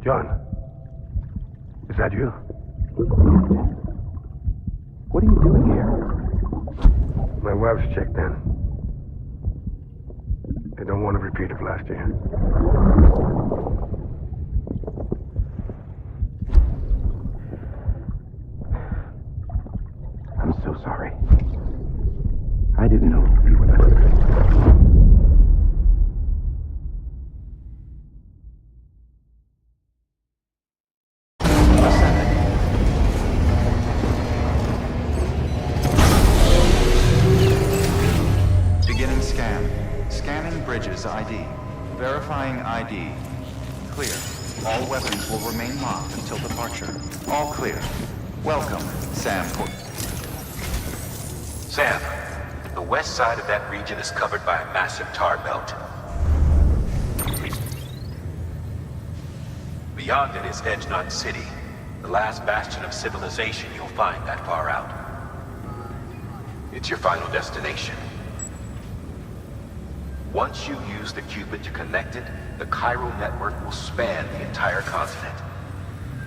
John, is that you? What are you doing here? My wife's checked in. They don't want a repeat of last year. I'm so sorry. I didn't know you were that. Beginning scan. Scanning bridges ID. Verifying ID. Clear. All weapons will remain locked until departure. All clear. Welcome, Sam. Sam, the west side of that region is covered by a massive tar belt. Beyond it is Edgenut City, the last bastion of civilization you'll find that far out. It's your final destination. Once you use the Cupid to connect it, the Cairo network will span the entire continent.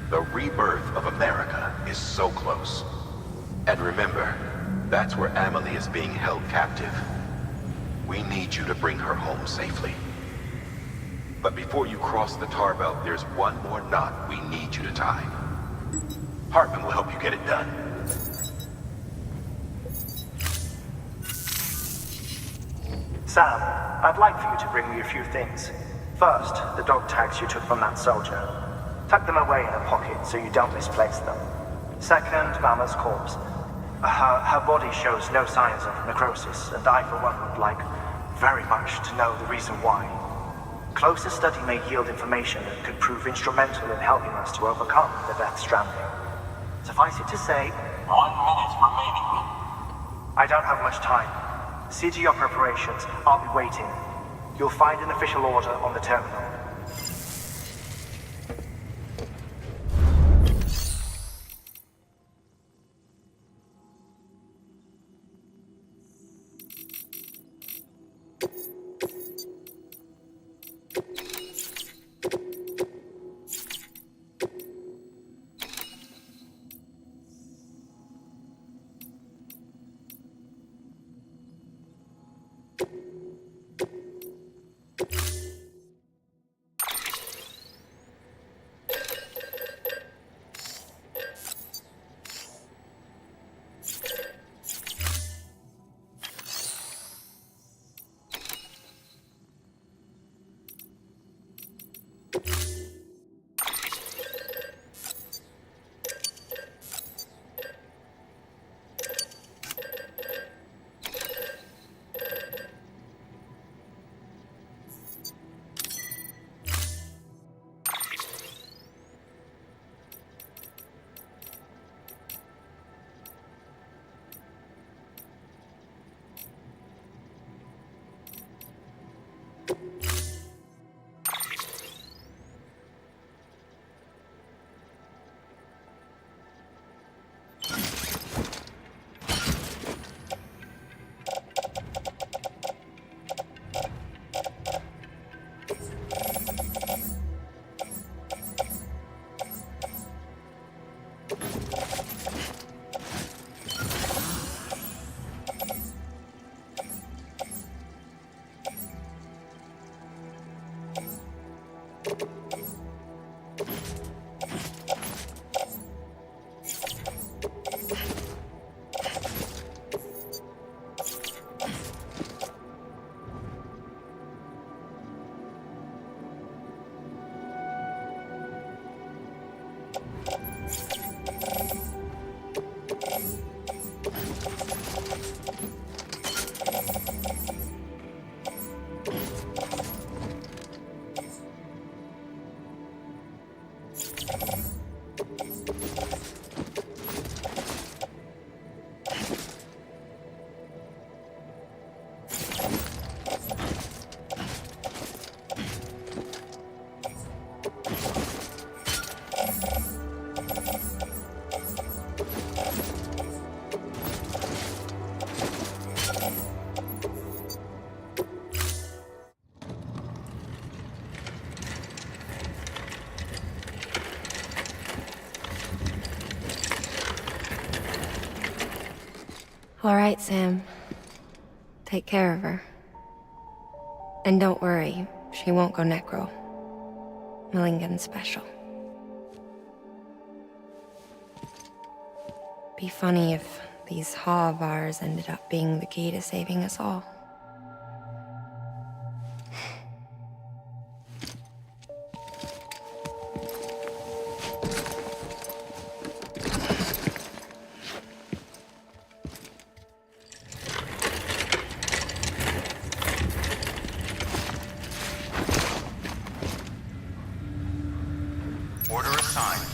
The rebirth of America is so close. And remember, that's where Amelie is being held captive. We need you to bring her home safely. But before you cross the tar belt, there's one more knot we need you to tie. Hartman will help you get it done. Sam, I'd like for you to bring me a few things. First, the dog tags you took from that soldier. Tuck them away in a pocket so you don't misplace them. Second, Mama's corpse. Her body shows no signs of necrosis, and I, for one, would like very much to know the reason why. Closer study may yield information that could prove instrumental in helping us to overcome the Death Stranding. Suffice it to say, 1 minute remaining. I don't have much time. See to your preparations. I'll be waiting. You'll find an official order on the terminal. All right, Sam. Take care of her. And don't worry, she won't go necro. Millington's special. Be funny if these Ha of ours ended up being the key to saving us all. Order assigned.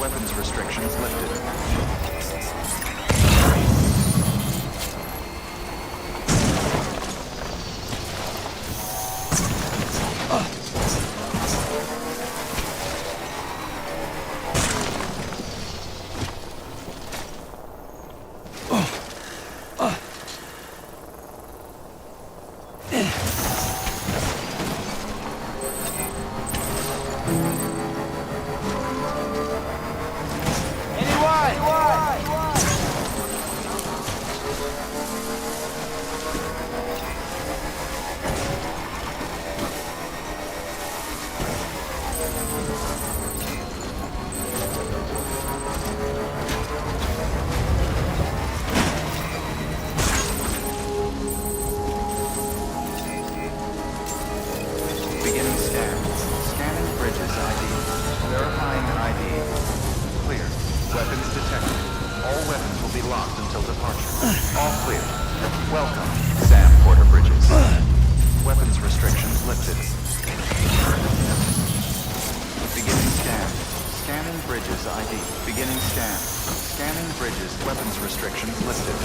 Weapons restrictions lifted. Beginning scan. Scanning bridges ID. Verifying ID. Clear. Weapons detected. All weapons will be locked until departure. All clear. Welcome, Sam Porter Bridges. Weapons restrictions lifted. Beginning scan. Scanning bridges ID. Beginning scan. Scanning bridges. Weapons restrictions lifted.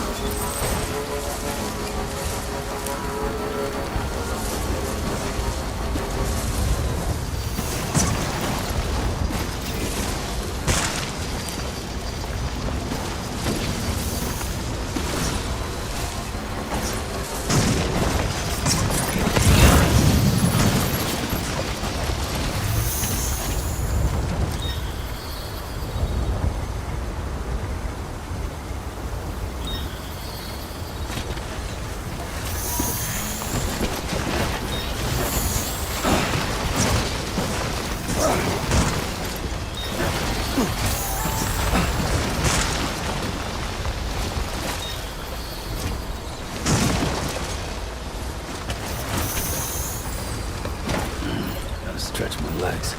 Stretch my legs.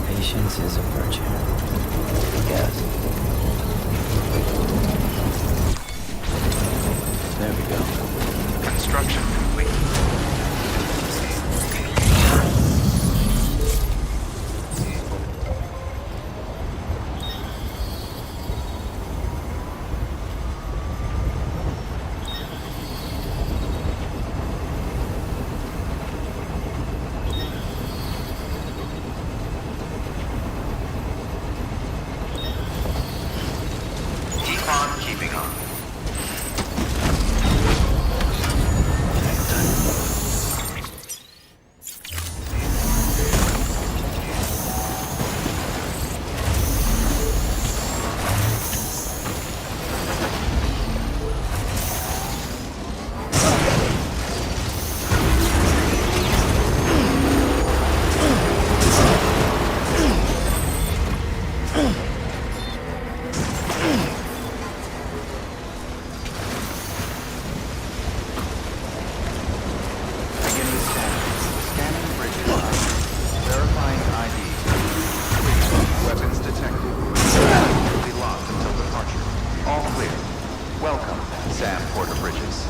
Patience is a virtue. Yes. There we go. Construction complete. Keep on keeping on. Beginning scan. Scanning bridges ID. Verifying ID. Weapons detected. Will be locked until departure. All clear. Welcome, Sam Porter Bridges.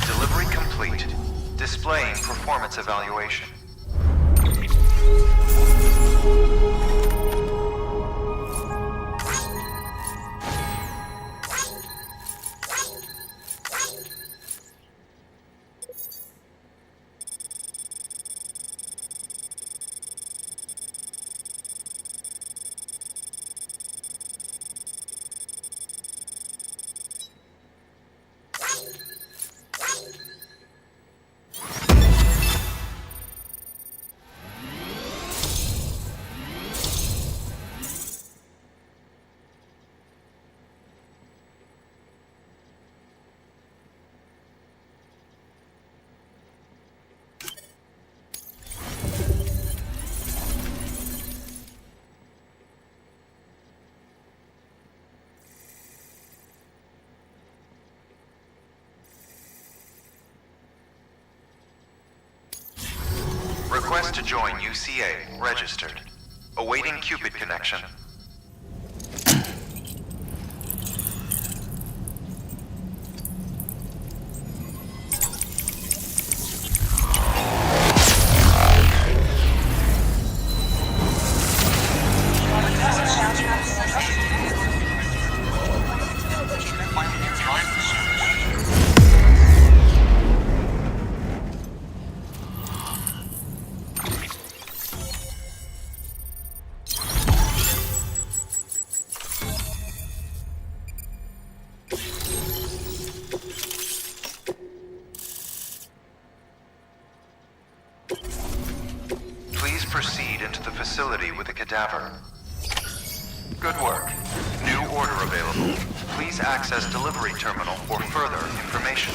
Delivery complete. Displaying performance evaluation. Request to join UCA. Registered. Awaiting Cupid connection. Please proceed into the facility with the cadaver. Good work. New order available. Please access delivery terminal for further information.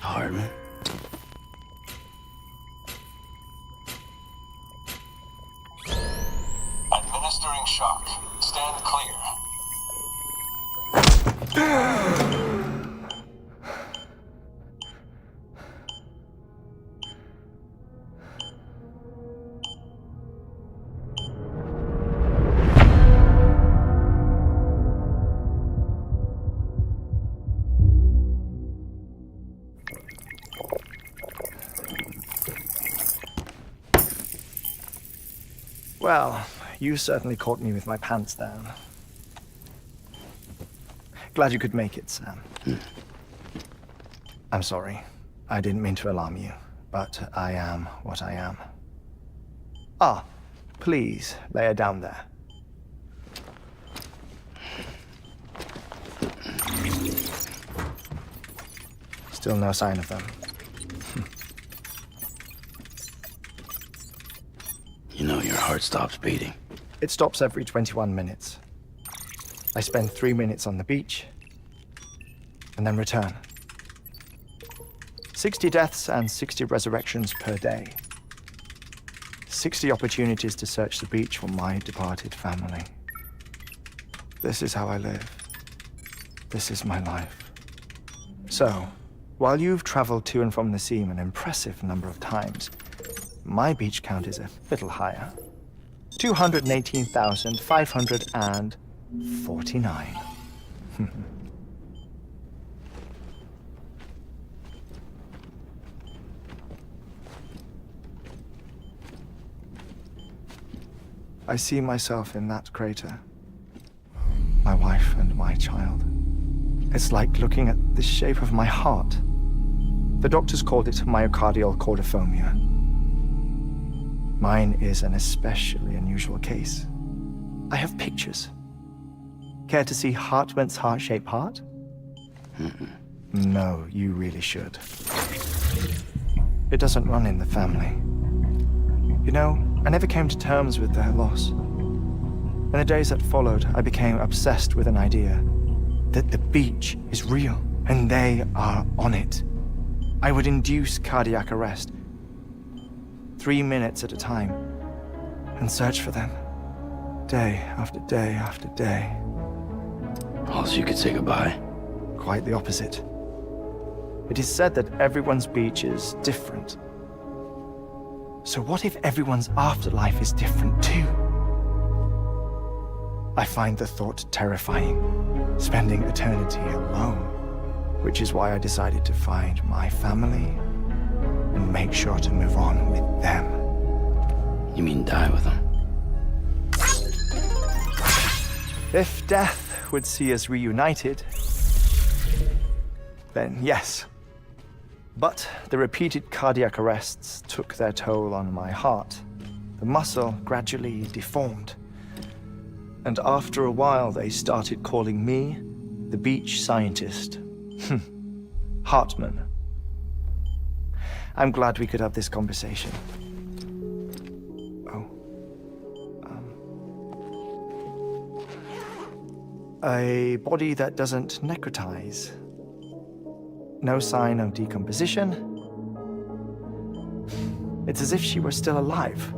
Hartman. Administering shock. Stand clear. Well, you certainly caught me with my pants down. Glad you could make it, Sam. I'm sorry. I didn't mean to alarm you, but I am what I am. Ah, please, lay her down there. Still no sign of them. You know your heart stops beating. It stops every 21 minutes. I spend 3 minutes on the beach, and then return. 60 deaths and 60 resurrections per day. 60 opportunities to search the beach for my departed family. This is how I live. This is my life. So, while you've traveled to and from the scene an impressive number of times, my beach count is a little higher. 218,549. I see myself in that crater. My wife and my child. It's like looking at the shape of my heart. The doctors called it myocardial cordiformia. Mine is an especially unusual case. I have pictures. Care to see Hartman's heart-shaped heart? No, you really should. It doesn't run in the family. You know, I never came to terms with their loss. In the days that followed, I became obsessed with an idea that the beach is real and they are on it. I would induce cardiac arrest, 3 minutes at a time, and search for them, day after day after day. Also, you could say goodbye. Quite the opposite. It is said that everyone's beach is different. So what if everyone's afterlife is different too? I find the thought terrifying, spending eternity alone, which is why I decided to find my family and make sure to move on with them. You mean die with them? If death would see us reunited, then yes. But the repeated cardiac arrests took their toll on my heart. The muscle gradually deformed. And after a while, they started calling me the beach scientist. Hartman. I'm glad we could have this conversation. Oh. A body that doesn't necrotize. No sign of decomposition. It's as if she were still alive.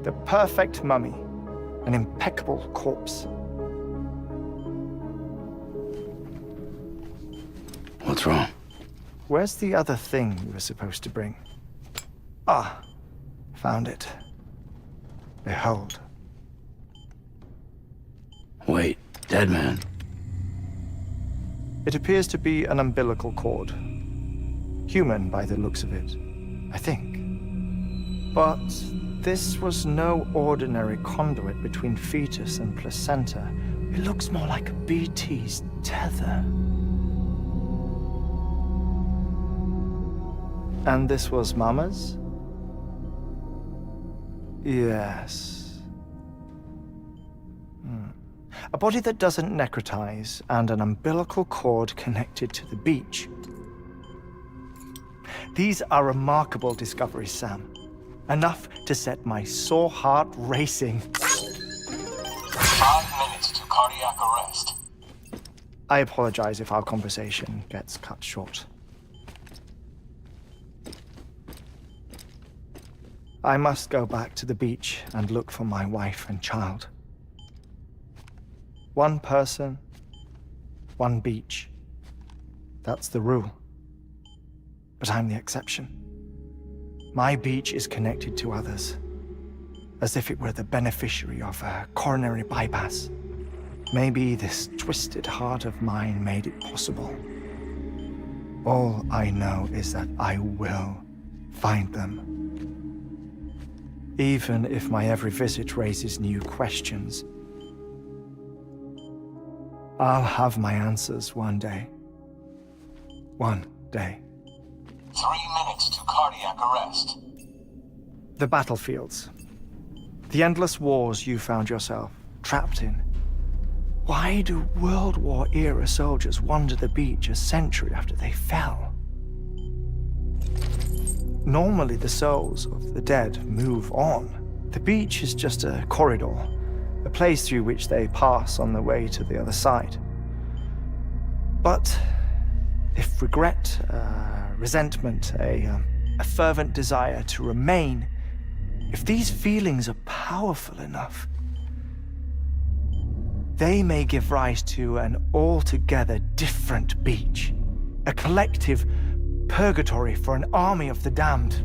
The perfect mummy. An impeccable corpse. What's wrong? Where's the other thing you were supposed to bring? Ah, found it. Behold. Wait, dead man. It appears to be an umbilical cord. Human by the looks of it, I think. But this was no ordinary conduit between fetus and placenta. It looks more like a BT's tether. And this was Mama's? Yes. A body that doesn't necrotize and an umbilical cord connected to the beach. These are remarkable discoveries, Sam. Enough to set my sore heart racing. 5 minutes to cardiac arrest. I apologize if our conversation gets cut short. I must go back to the beach and look for my wife and child. One person, one beach. That's the rule. But I'm the exception. My beach is connected to others, as if it were the beneficiary of a coronary bypass. Maybe this twisted heart of mine made it possible. All I know is that I will find them. Even if my every visit raises new questions, I'll have my answers one day. One day. 3 minutes to cardiac arrest. The battlefields. The endless wars you found yourself trapped in. Why do World War-era soldiers wander the beach a century after they fell? Normally, the souls of the dead move on. The beach is just a corridor, a place through which they pass on the way to the other side. But if regret, resentment, a fervent desire to remain, if these feelings are powerful enough, they may give rise to an altogether different beach, a collective purgatory for an army of the damned.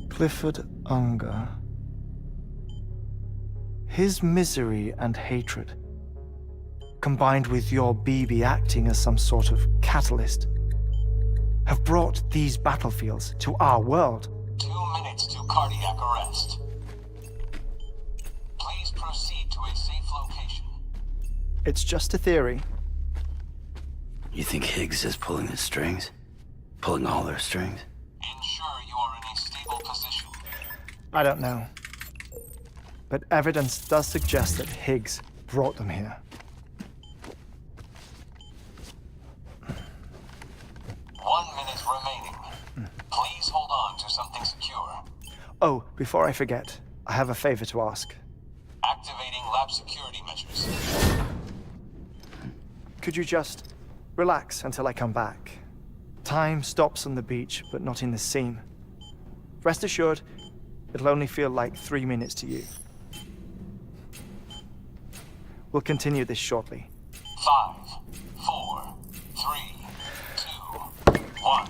Clifford Unger. His misery and hatred, combined with your BB acting as some sort of catalyst, have brought these battlefields to our world. 2 minutes to cardiac arrest. Please proceed to a safe location. It's just a theory. You think Higgs is pulling his strings? Pulling all their strings? Ensure you are in a stable position. I don't know. But evidence does suggest that Higgs brought them here. 1 minute remaining. Please hold on to something secure. Oh, before I forget, I have a favor to ask. Activating lab security measures. Could you just relax until I come back? Time stops on the beach, but not in the scene. Rest assured, it'll only feel like 3 minutes to you. We'll continue this shortly. 5, 4, 3, 2, 1.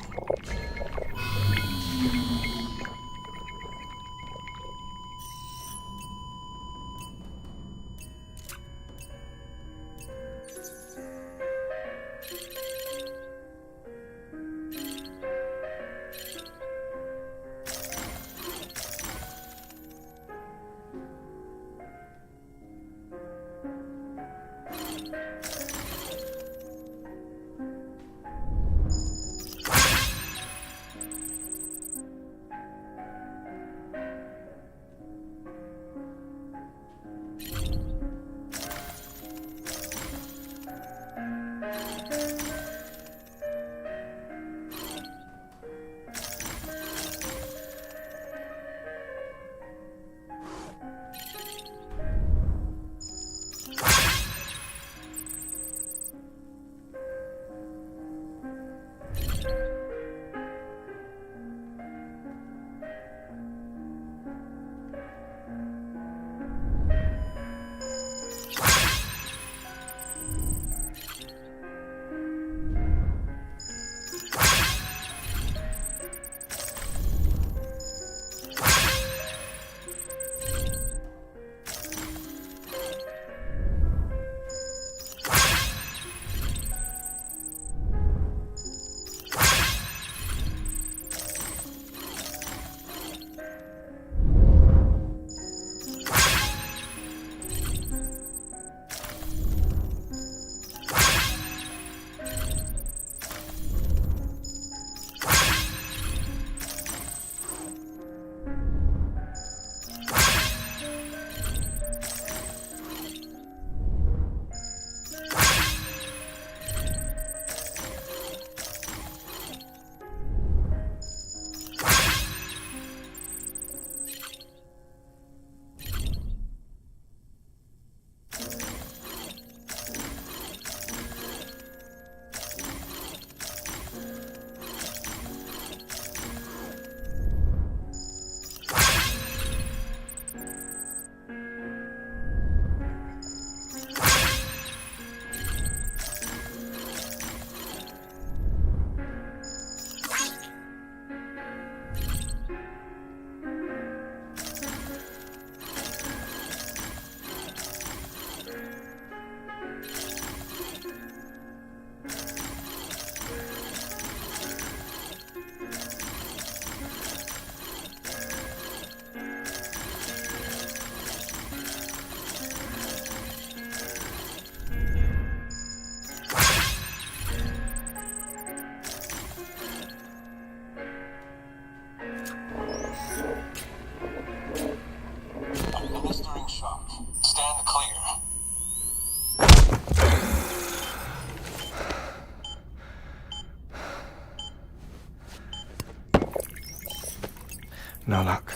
No luck.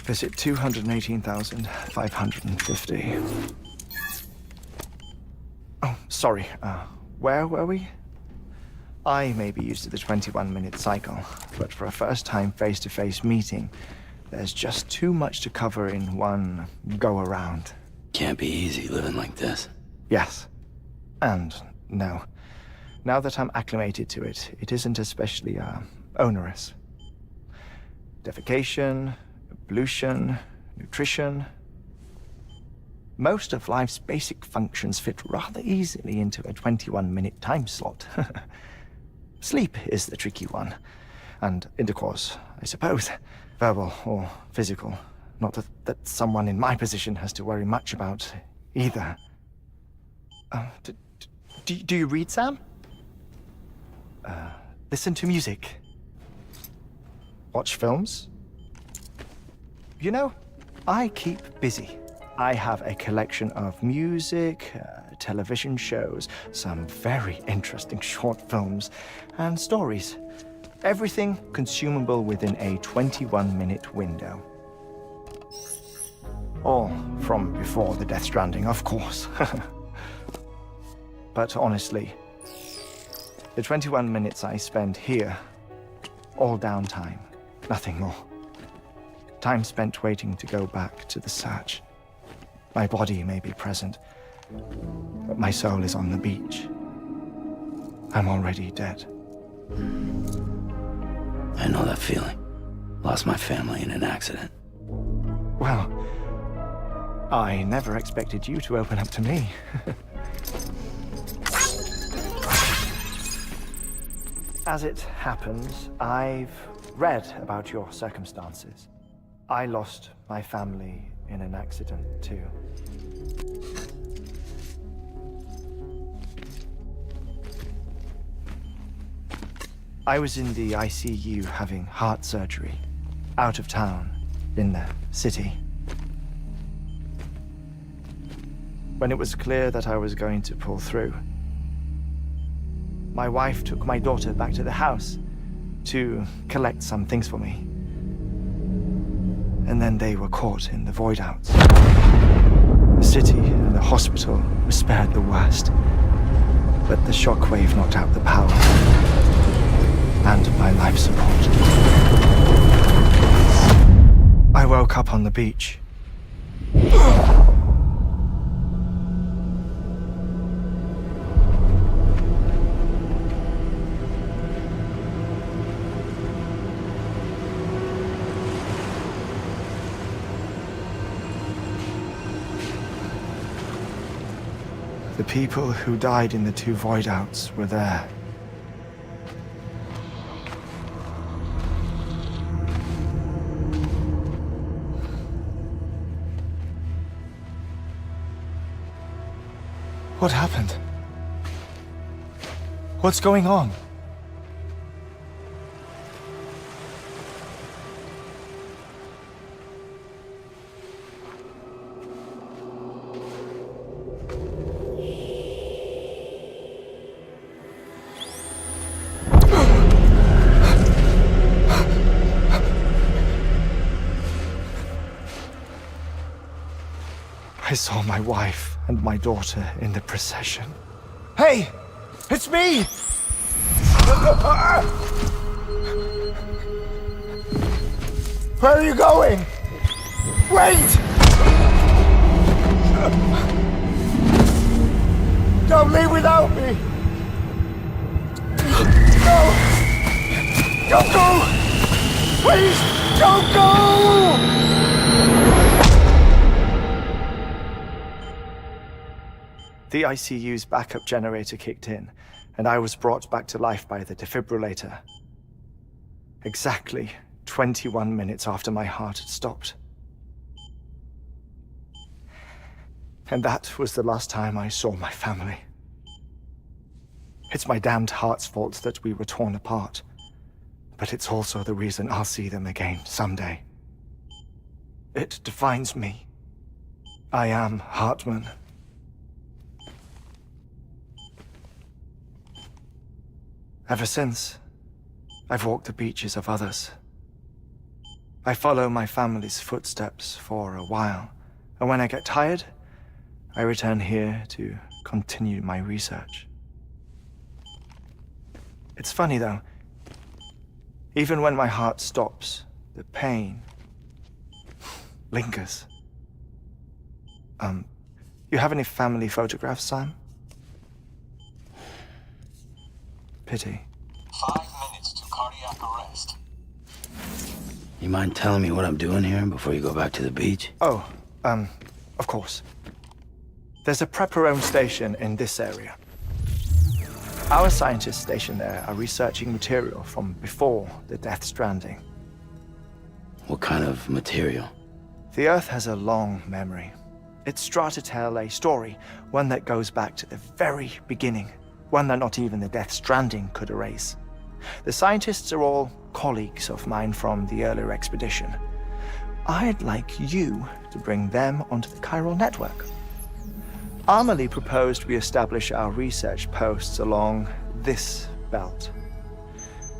Visit 218,550. Oh, sorry. Where were we? I may be used to the 21-minute cycle, but for a first-time face-to-face meeting, there's just too much to cover in one go-around. Can't be easy living like this. Yes. And no. Now that I'm acclimated to it, it isn't especially, onerous. Defecation, ablution, nutrition. Most of life's basic functions fit rather easily into a 21-minute time slot. Sleep is the tricky one. And intercourse, I suppose. Verbal or physical. Not that someone in my position has to worry much about either. Do you read, Sam? Listen to music. Watch films. You know, I keep busy. I have a collection of music, television shows, some very interesting short films, and stories. Everything consumable within a 21-minute window. All from before the Death Stranding, of course. But honestly, the 21 minutes I spend here, all downtime, nothing more. Time spent waiting to go back to the search. My body may be present, but my soul is on the beach. I'm already dead. I know that feeling. Lost my family in an accident. Well, I never expected you to open up to me. As it happens, I've read about your circumstances. I lost my family in an accident, too. I was in the ICU having heart surgery, out of town, in the city. When it was clear that I was going to pull through, my wife took my daughter back to the house to collect some things for me. And then they were caught in the void-outs. The city and the hospital were spared the worst, but the shockwave knocked out the power and my life support. I woke up on the beach. The people who died in the two void-outs were there. What happened? What's going on? I saw my wife and my daughter in the procession. Hey! It's me! Where are you going? Wait! Don't leave without me! No! Don't go! Please, don't go! The ICU's backup generator kicked in, and I was brought back to life by the defibrillator. Exactly 21 minutes after my heart had stopped. And that was the last time I saw my family. It's my damned heart's fault that we were torn apart, but it's also the reason I'll see them again someday. It defines me. I am Hartman. Ever since, I've walked the beaches of others, I follow my family's footsteps for a while, and when I get tired, I return here to continue my research. It's funny though, even when my heart stops, the pain lingers. You have any family photographs, Sam? Pity. 5 minutes to cardiac arrest. You mind telling me what I'm doing here before you go back to the beach? Oh, of course. There's a Prepperone station in this area. Our scientists stationed there are researching material from before the Death Stranding. What kind of material? The Earth has a long memory. It's trying to tell a story, one that goes back to the very beginning, one that not even the Death Stranding could erase. The scientists are all colleagues of mine from the earlier expedition. I'd like you to bring them onto the chiral network. Amelie proposed we establish our research posts along this belt.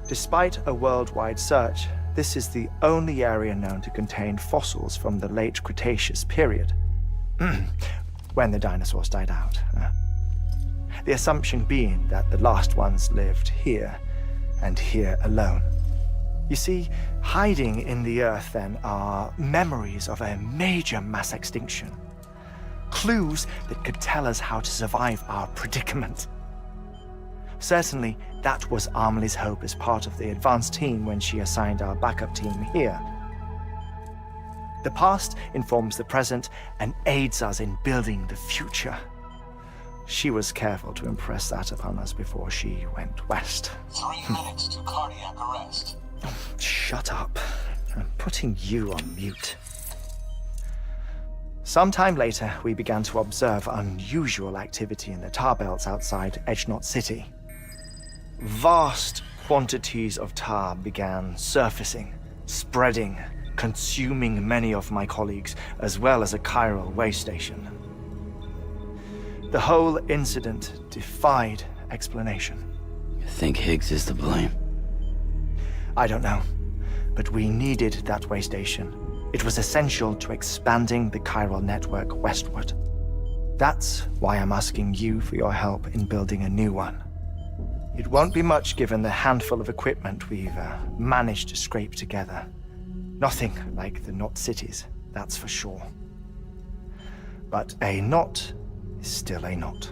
Despite a worldwide search, this is the only area known to contain fossils from the late Cretaceous period, when the dinosaurs died out. The assumption being that the last ones lived here, and here alone. You see, hiding in the Earth then are memories of a major mass extinction. Clues that could tell us how to survive our predicament. Certainly, that was Amelie's hope as part of the advanced team when she assigned our backup team here. The past informs the present and aids us in building the future. She was careful to impress that upon us before she went west. 3 minutes to cardiac arrest. Shut up. I'm putting you on mute. Sometime later, we began to observe unusual activity in the tar belts outside Edgenot City. Vast quantities of tar began surfacing, spreading, consuming many of my colleagues, as well as a chiral way station. The whole incident defied explanation. You think Higgs is to blame? I don't know, but we needed that way station. It was essential to expanding the chiral network westward. That's why I'm asking you for your help in building a new one. It won't be much given the handful of equipment we've managed to scrape together. Nothing like the knot cities, that's for sure. But a knot is still a knot.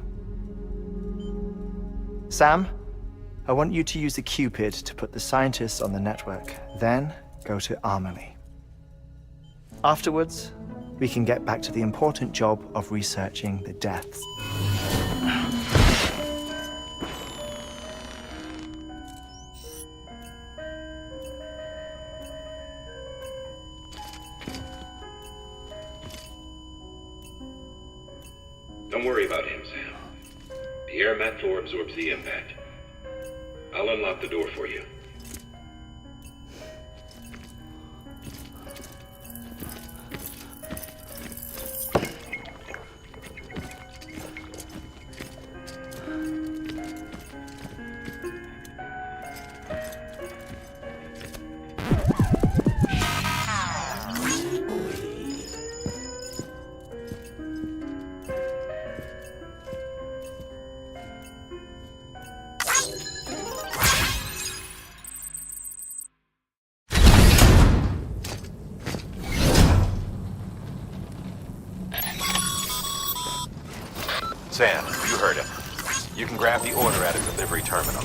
Sam, I want you to use the Cupid to put the scientists on the network, then go to Amelie. Afterwards, we can get back to the important job of researching the deaths. Don't worry about him, Sam. The air mat floor absorbs the impact. I'll unlock the door for you. Sam, you heard him. You can grab the order at a delivery terminal.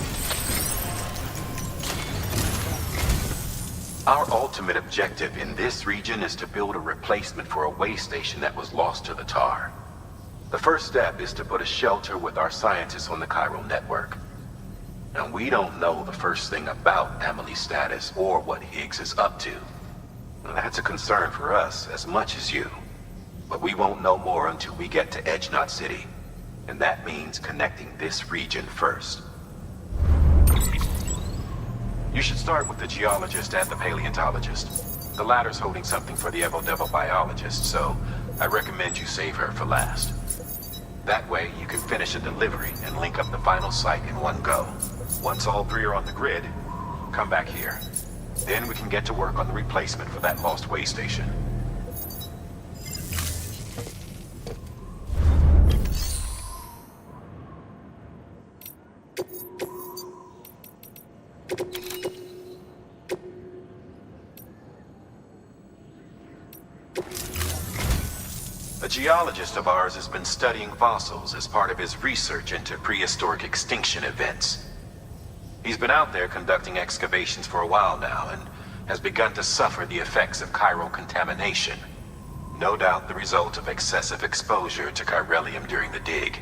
Our ultimate objective in this region is to build a replacement for a way station that was lost to the tar. The first step is to put a shelter with our scientists on the chiral network. And we don't know the first thing about Amelie's status or what Higgs is up to. Now, that's a concern for us as much as you. But we won't know more until we get to Edgenot City. And that means connecting this region first. You should start with the geologist and the paleontologist. The latter's holding something for the Evo-Devo biologist, so I recommend you save her for last. That way, you can finish a delivery and link up the final site in one go. Once all three are on the grid, come back here. Then we can get to work on the replacement for that lost way station. A geologist of ours has been studying fossils as part of his research into prehistoric extinction events. He's been out there conducting excavations for a while now and has begun to suffer the effects of chiral contamination. No doubt the result of excessive exposure to chiralium during the dig.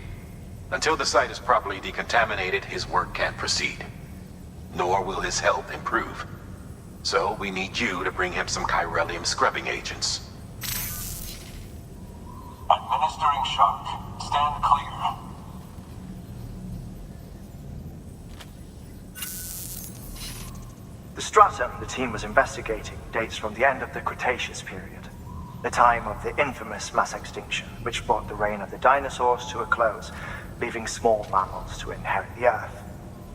Until the site is properly decontaminated, his work can't proceed. Nor will his health improve. So we need you to bring him some chiralium scrubbing agents. Administering shock. Stand clear. The stratum the team was investigating dates from the end of the Cretaceous period, the time of the infamous mass extinction, which brought the reign of the dinosaurs to a close, leaving small mammals to inherit the Earth.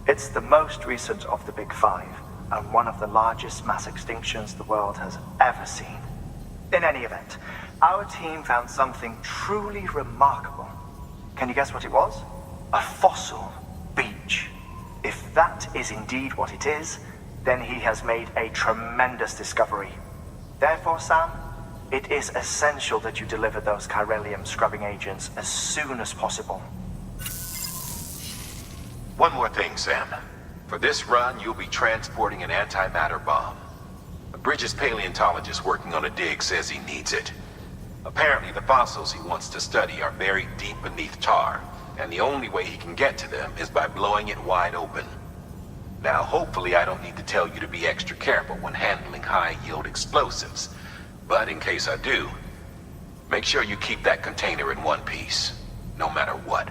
It's the most recent of the Big Five, and one of the largest mass extinctions the world has ever seen. In any event, our team found something truly remarkable. Can you guess what it was? A fossil beach. If that is indeed what it is, then he has made a tremendous discovery. Therefore, Sam, it is essential that you deliver those chiralium scrubbing agents as soon as possible. One more thing, Sam. For this run, you'll be transporting an antimatter bomb. A Bridges paleontologist working on a dig says he needs it. Apparently, the fossils he wants to study are buried deep beneath tar, and the only way he can get to them is by blowing it wide open. Now, hopefully I don't need to tell you to be extra careful when handling high-yield explosives. But in case I do, make sure you keep that container in one piece, no matter what.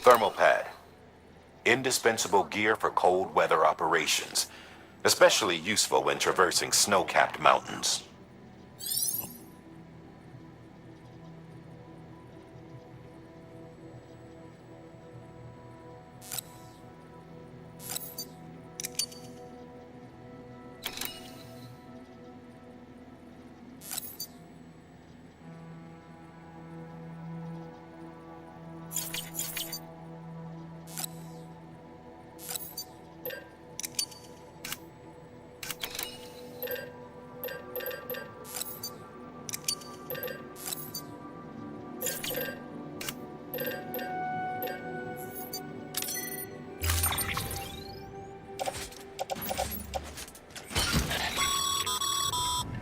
Thermal pad. Indispensable gear for cold weather operations, especially useful when traversing snow-capped mountains.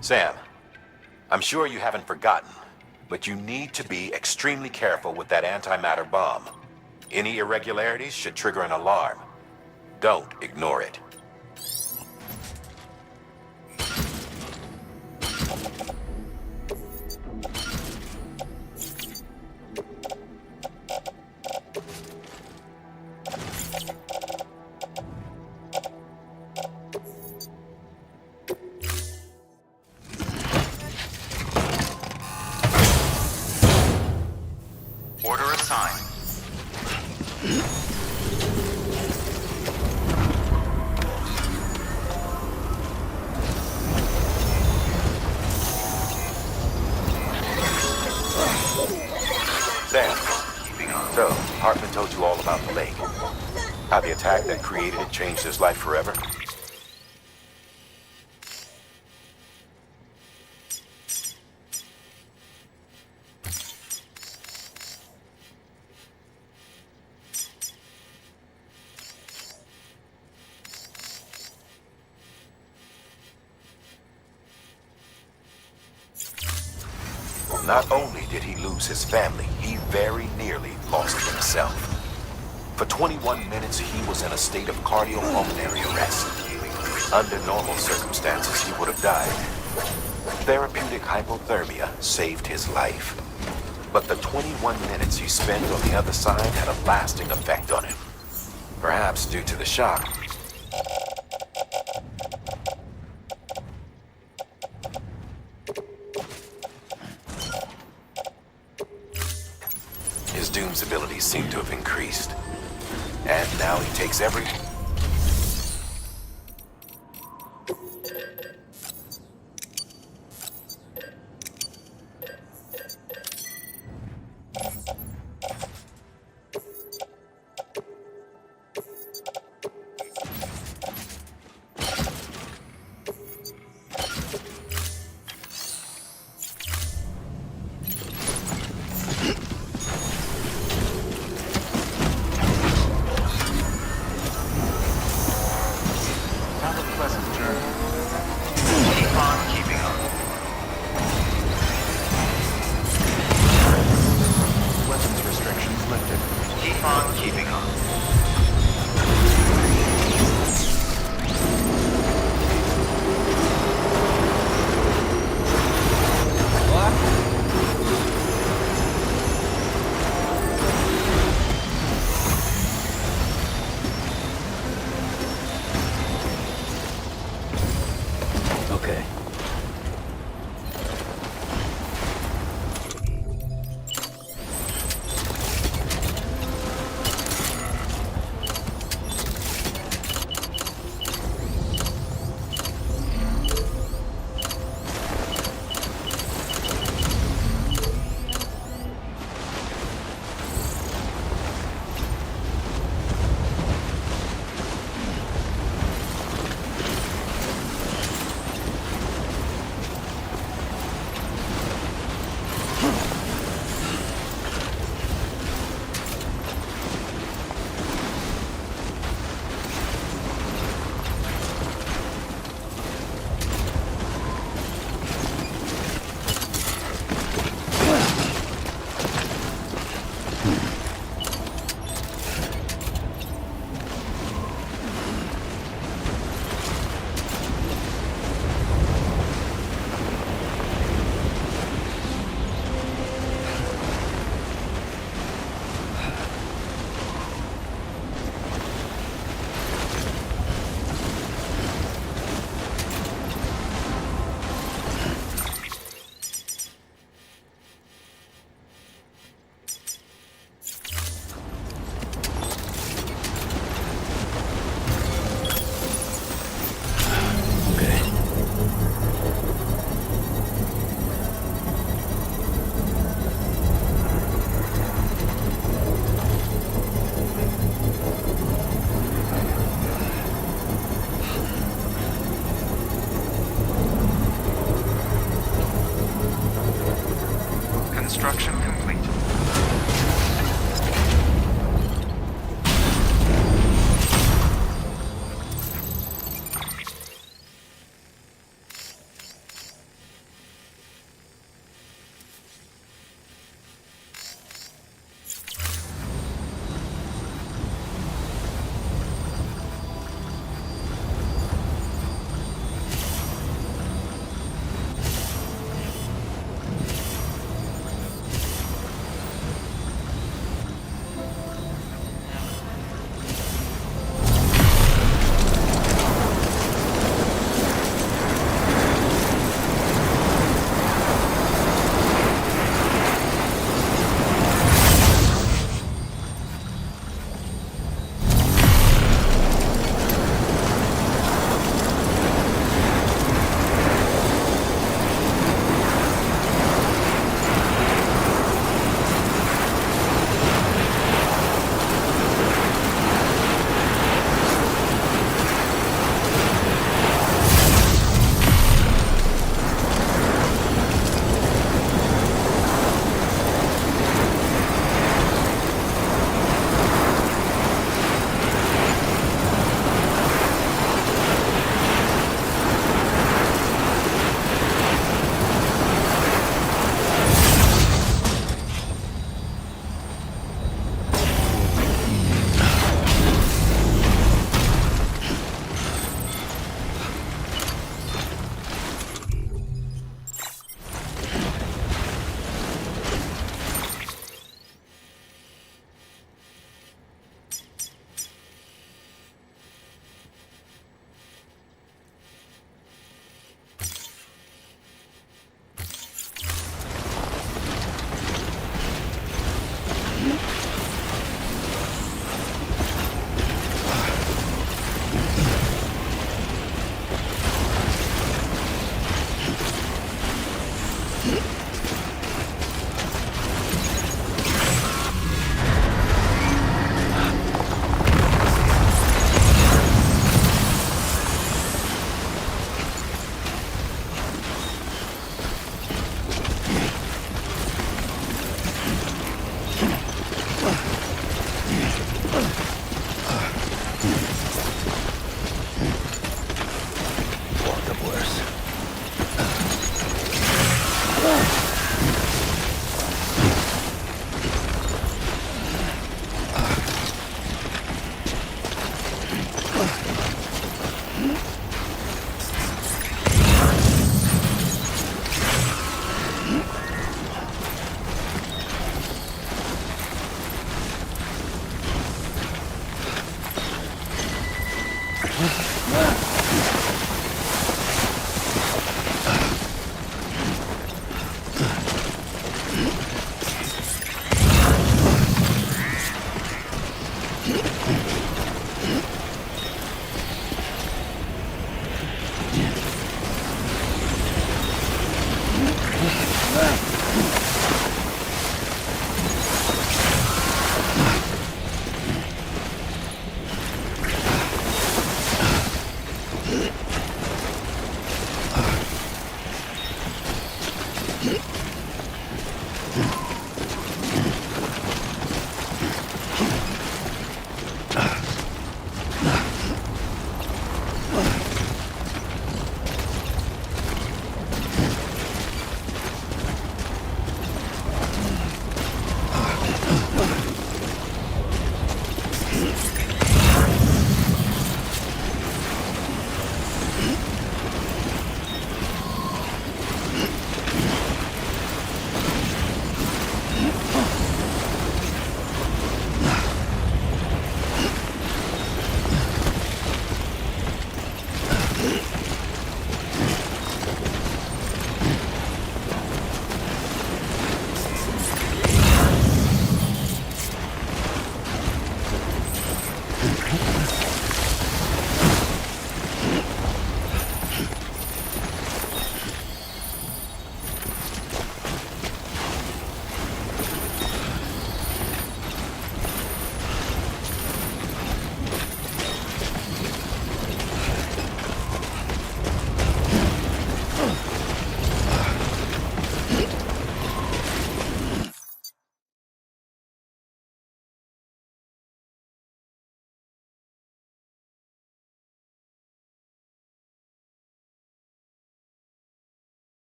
Sam, I'm sure you haven't forgotten, but you need to be extremely careful with that antimatter bomb. Any irregularities should trigger an alarm. Don't ignore it. Order assigned. Sam, so Hartman told you all about the lake. How the attack that created it changed his life forever? Not only did he lose his family, he very nearly lost himself. For 21 minutes, he was in a state of cardiopulmonary arrest. Under normal circumstances, he would have died. Therapeutic hypothermia saved his life. But the 21 minutes he spent on the other side had a lasting effect on him. Perhaps due to the shock. His doom Sam's abilities seem to have increased. And now he takes every...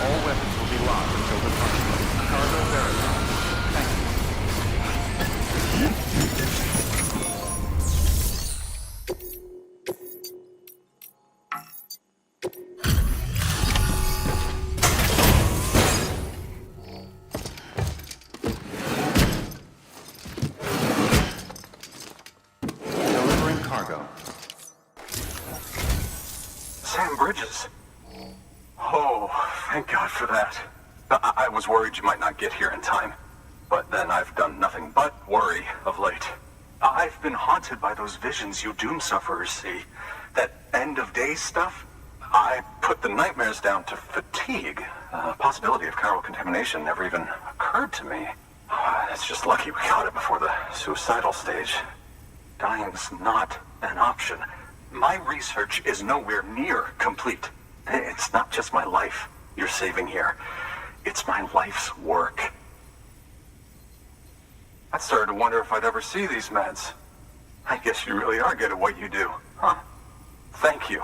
All weapons will be locked until departure. Cargo verified. Thank you. Delivering cargo. Sam Bridges. Oh, thank God for that. I was worried you might not get here in time. But then I've done nothing but worry of late. I've been haunted by those visions you doom sufferers see. That end of days stuff. I put the nightmares down to fatigue. Possibility of chiral contamination never even occurred to me. It's just lucky we got it before the suicidal stage. Dying's not an option. My research is nowhere near complete. It's not just my life you're saving here. It's my life's work. I started to wonder if I'd ever see these meds. I guess you really are good at what you do, huh? Thank you.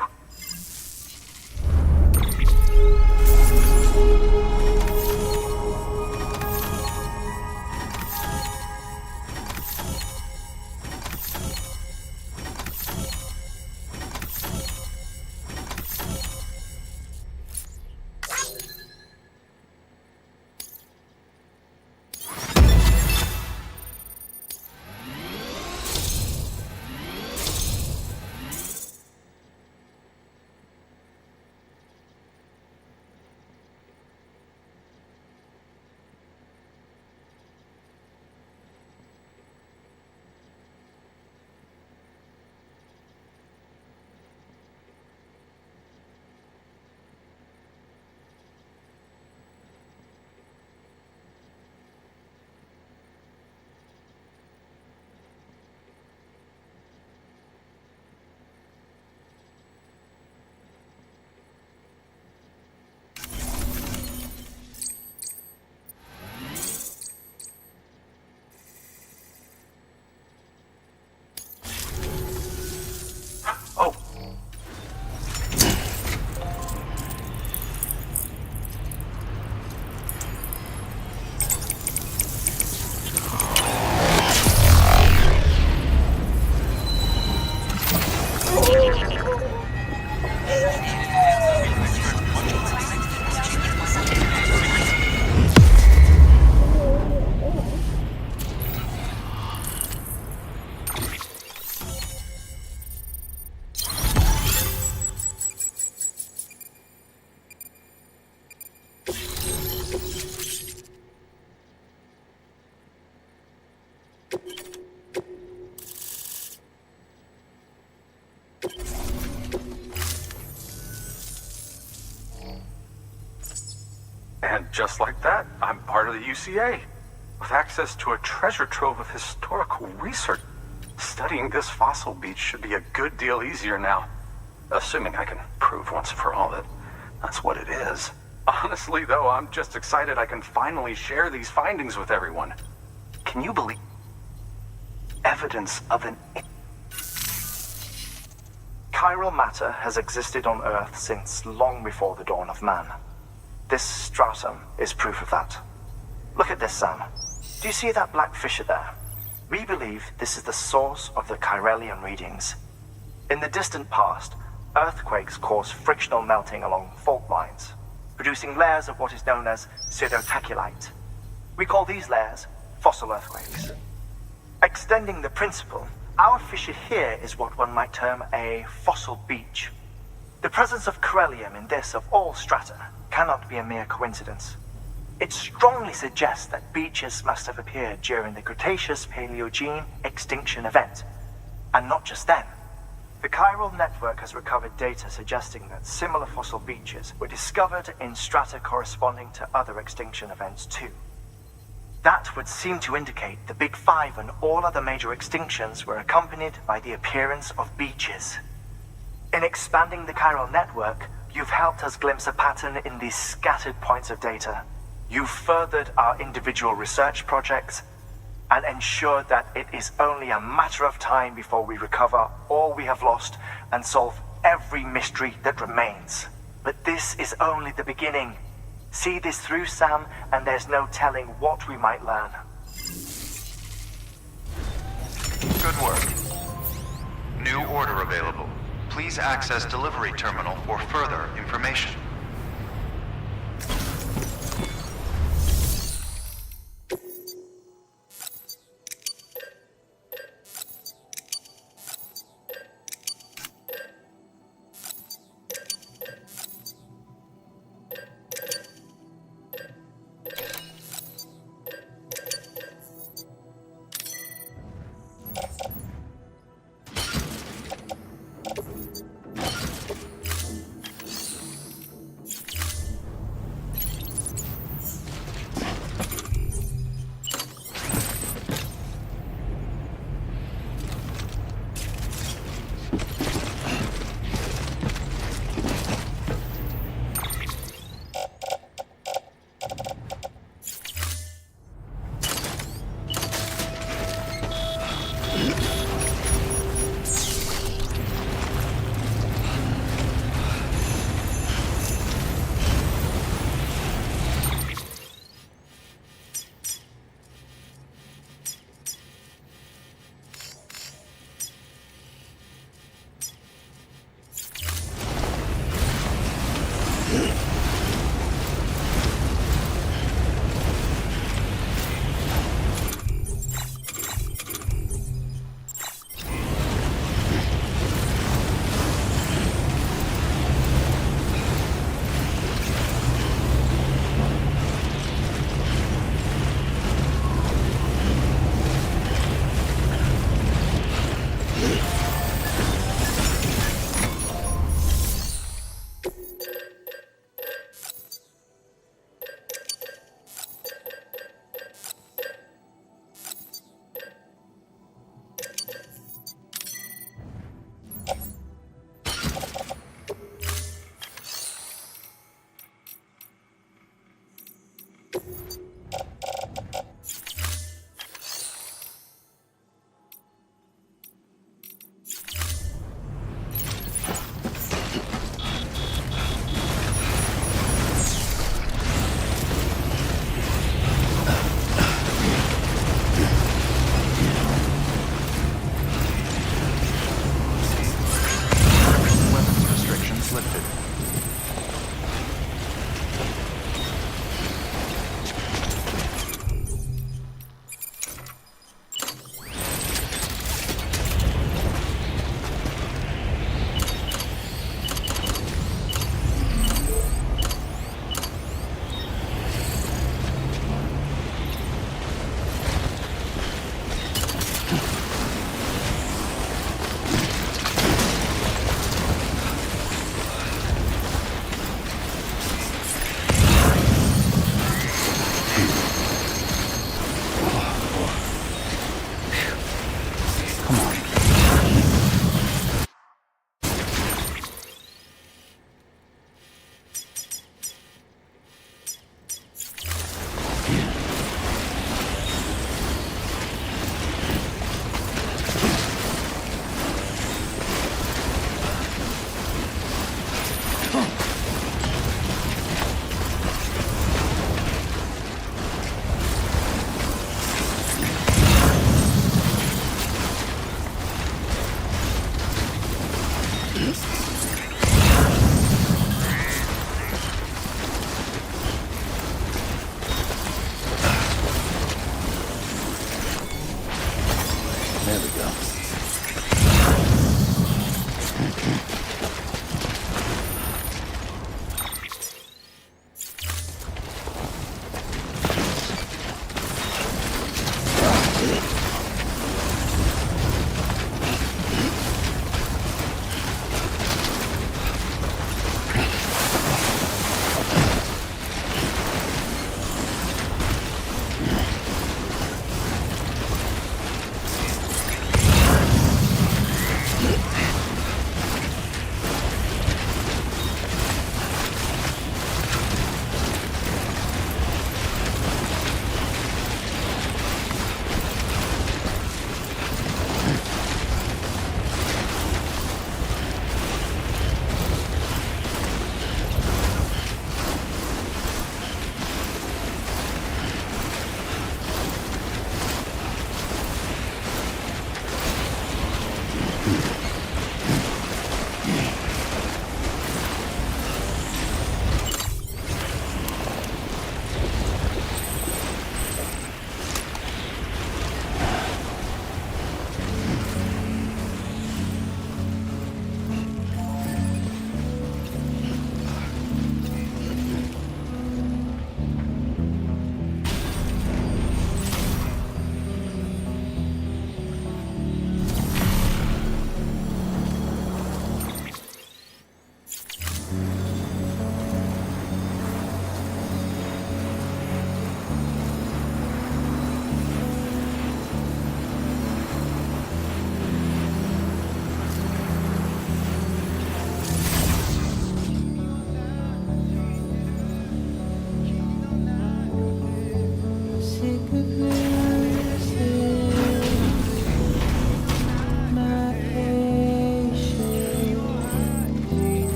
And just like that, I'm part of the UCA, with access to a treasure trove of historical research. Studying this fossil beach should be a good deal easier now, assuming I can prove once and for all that that's what it is. Honestly, though, I'm just excited I can finally share these findings with everyone. Can you believe evidence of an... Chiral matter has existed on Earth since long before the dawn of man. This stratum is proof of that. Look at this, Sam. Do you see that black fissure there? We believe this is the source of the Chiralian readings. In the distant past, earthquakes caused frictional melting along fault lines, producing layers of what is known as pseudotaculite. We call these layers fossil earthquakes. Extending the principle, our fissure here is what one might term a fossil beach. The presence of chiralium in this of all strata cannot be a mere coincidence. It strongly suggests that beaches must have appeared during the Cretaceous-Paleogene extinction event. And not just then. The chiral network has recovered data suggesting that similar fossil beaches were discovered in strata corresponding to other extinction events too. That would seem to indicate the Big Five and all other major extinctions were accompanied by the appearance of beaches. In expanding the chiral network, you've helped us glimpse a pattern in these scattered points of data. You've furthered our individual research projects and ensured that it is only a matter of time before we recover all we have lost and solve every mystery that remains. But this is only the beginning. See this through, Sam, and there's no telling what we might learn. Good work. New order available. Please access delivery terminal for further information.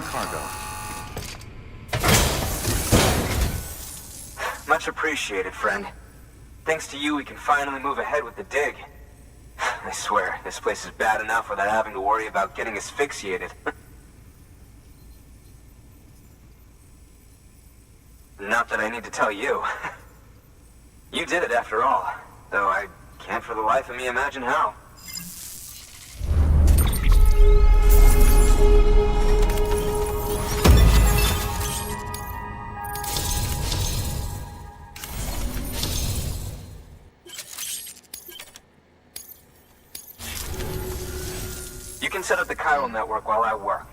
cargo. Much appreciated, friend. Thanks to you, we can finally move ahead with the dig. I swear, this place is bad enough without having to worry about getting asphyxiated. Not that I need to tell you. You did it after all, though I can't for the life of me imagine how. You can set up the chiral network while I work.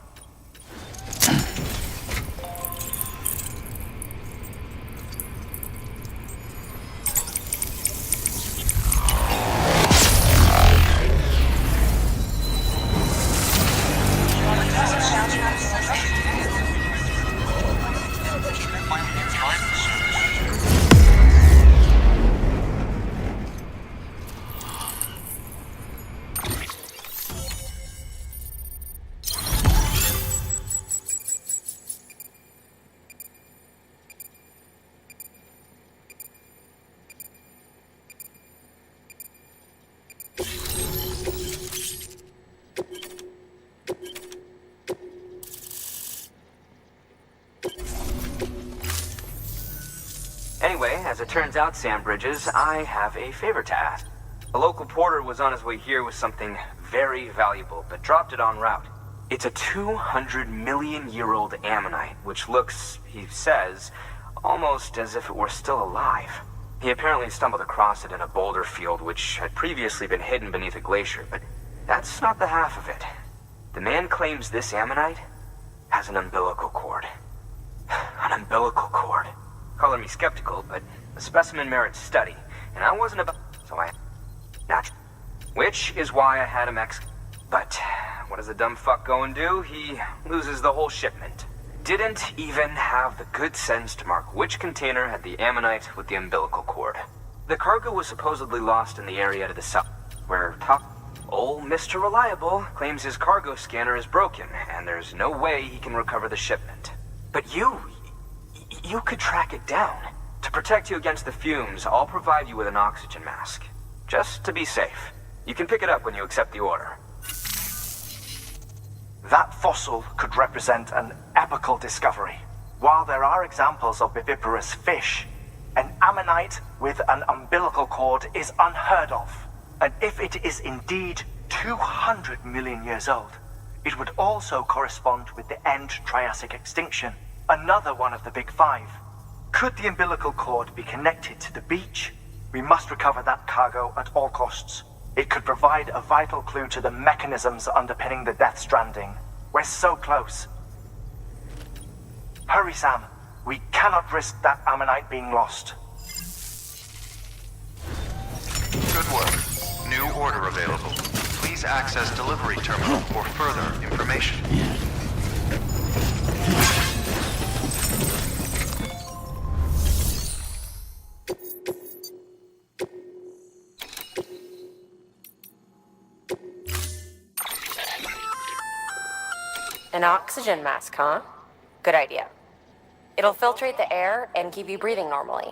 Anyway, as it turns out, Sam Bridges, I have a favor to ask. A local porter was on his way here with something very valuable, but dropped it en route. It's a 200-million-year-old ammonite, which looks, he says, almost as if it were still alive. He apparently stumbled across it in a boulder field which had previously been hidden beneath a glacier, but that's not the half of it. The man claims this ammonite has an umbilical cord. An umbilical cord. Color me skeptical, but the specimen merits study, and I wasn't about... so I... not... which is why I had him But what does the dumb fuck go and do? He loses the whole shipment. Didn't even have the good sense to mark which container had the ammonite with the umbilical cord. The cargo was supposedly lost in the area to the south, where old Mr. Reliable claims his cargo scanner is broken, and there's no way he can recover the shipment. But you could track it down. To protect you against the fumes, I'll provide you with an oxygen mask. Just to be safe. You can pick it up when you accept the order. That fossil could represent an epochal discovery. While there are examples of viviparous fish, an ammonite with an umbilical cord is unheard of. And if it is indeed 200 million years old, it would also correspond with the end Triassic extinction, another one of the big five. Could the umbilical cord be connected to the beach? We must recover that cargo at all costs. It could provide a vital clue to the mechanisms underpinning the Death Stranding. We're so close. Hurry, Sam. We cannot risk that ammonite being lost. Good work. New order available. Please access delivery terminal for further information. An oxygen mask, huh? Good idea. It'll filtrate the air and keep you breathing normally.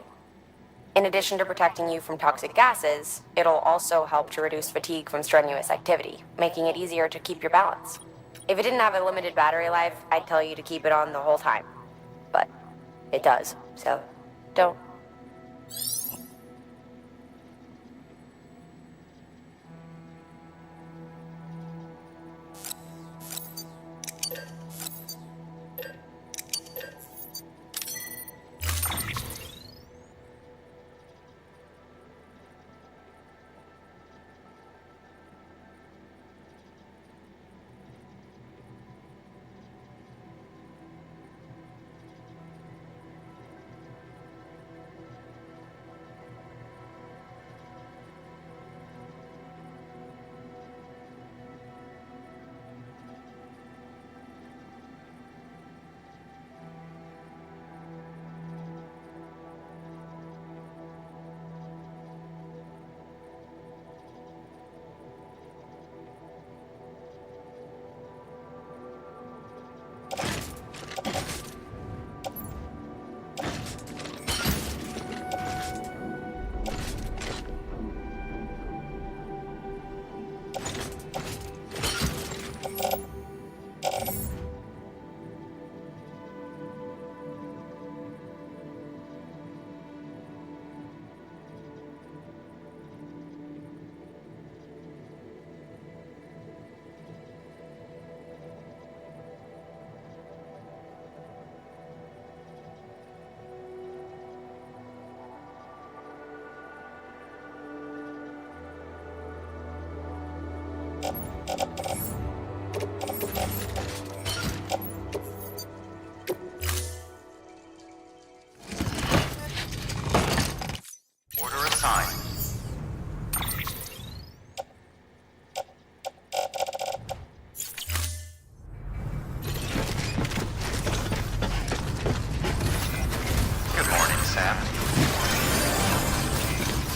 In addition to protecting you from toxic gases, it'll also help to reduce fatigue from strenuous activity, making it easier to keep your balance. If it didn't have a limited battery life, I'd tell you to keep it on the whole time. But it does, so don't. Sam.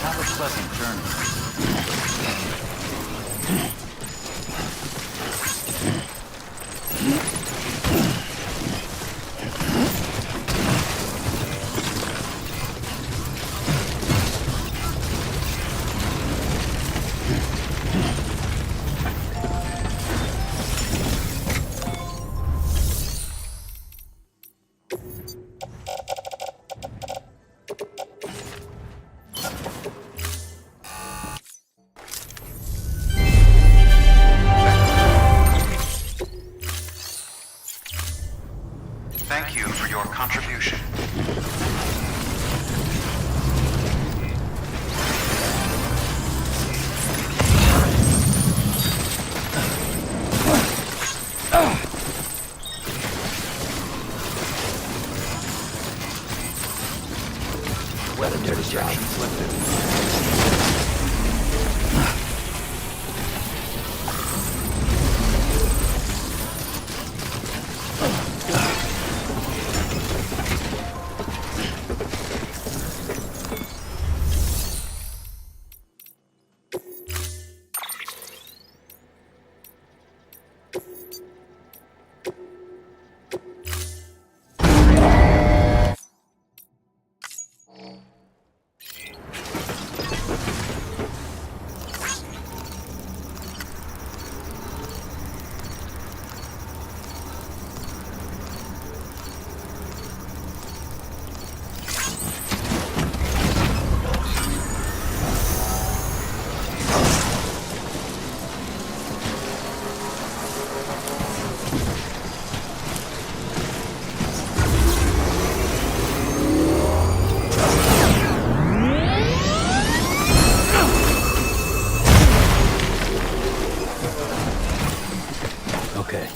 Have a pleasant journey. Thank you for your contribution. What a dirty job. Okay.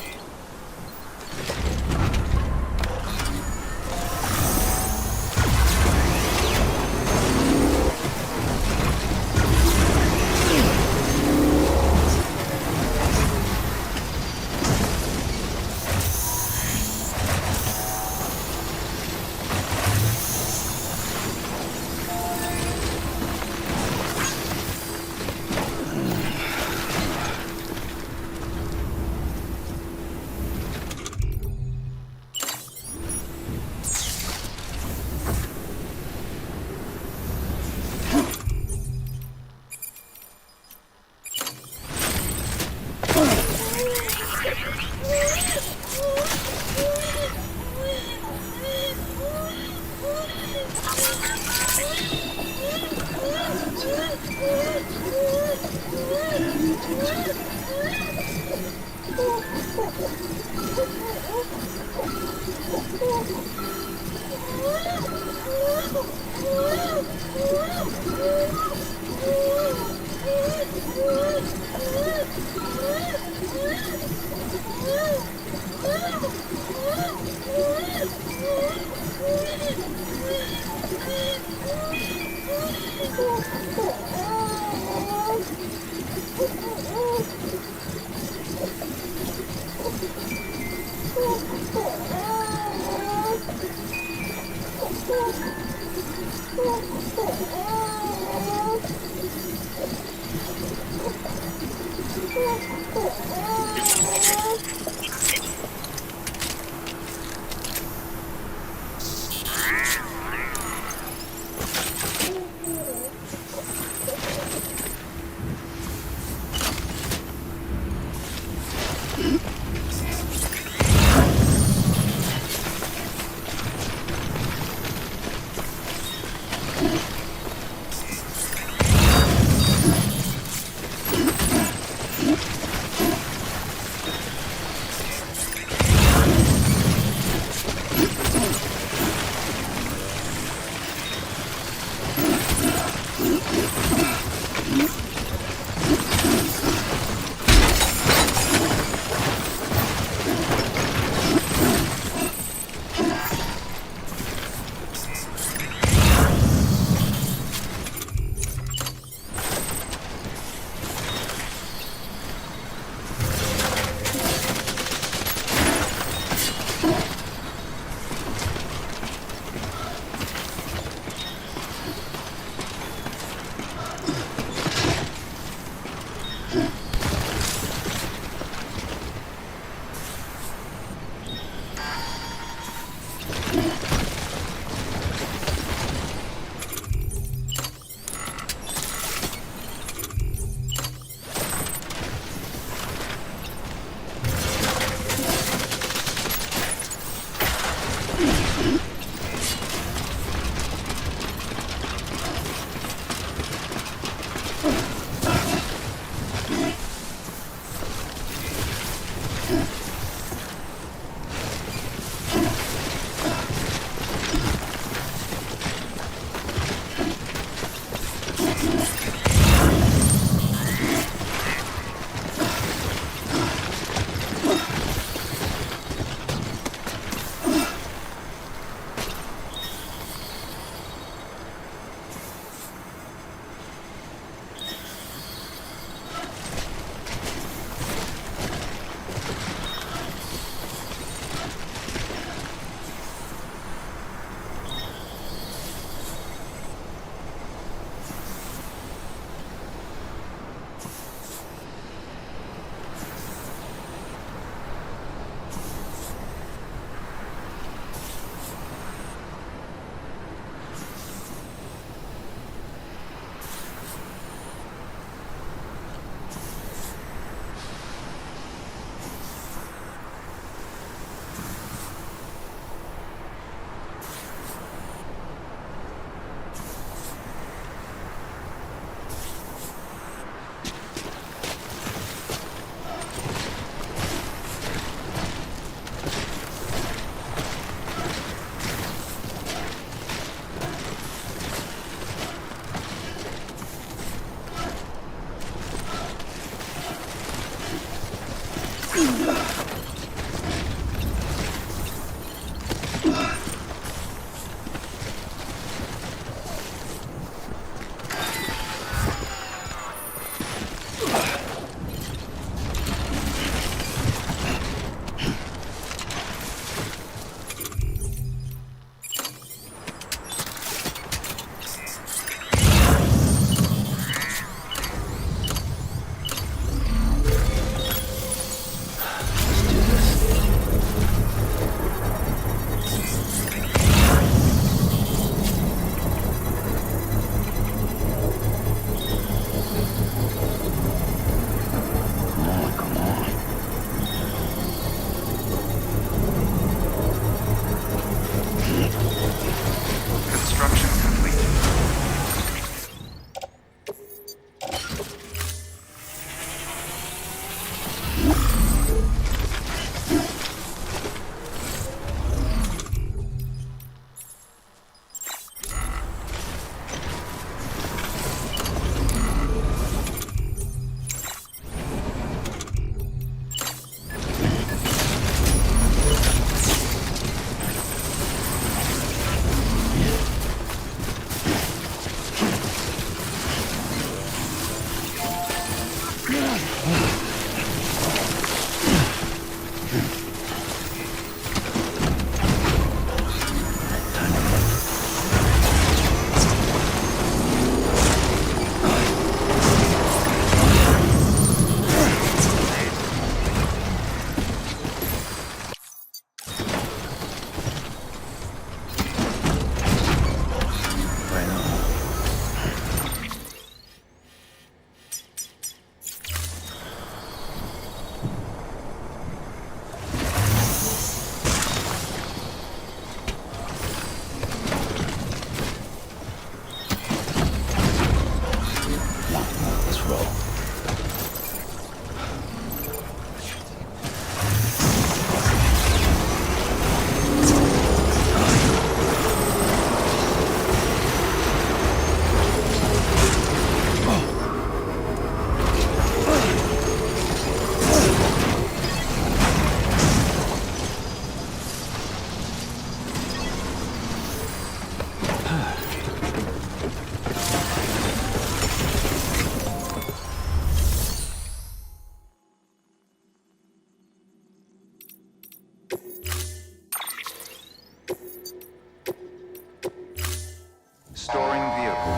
Storing vehicle.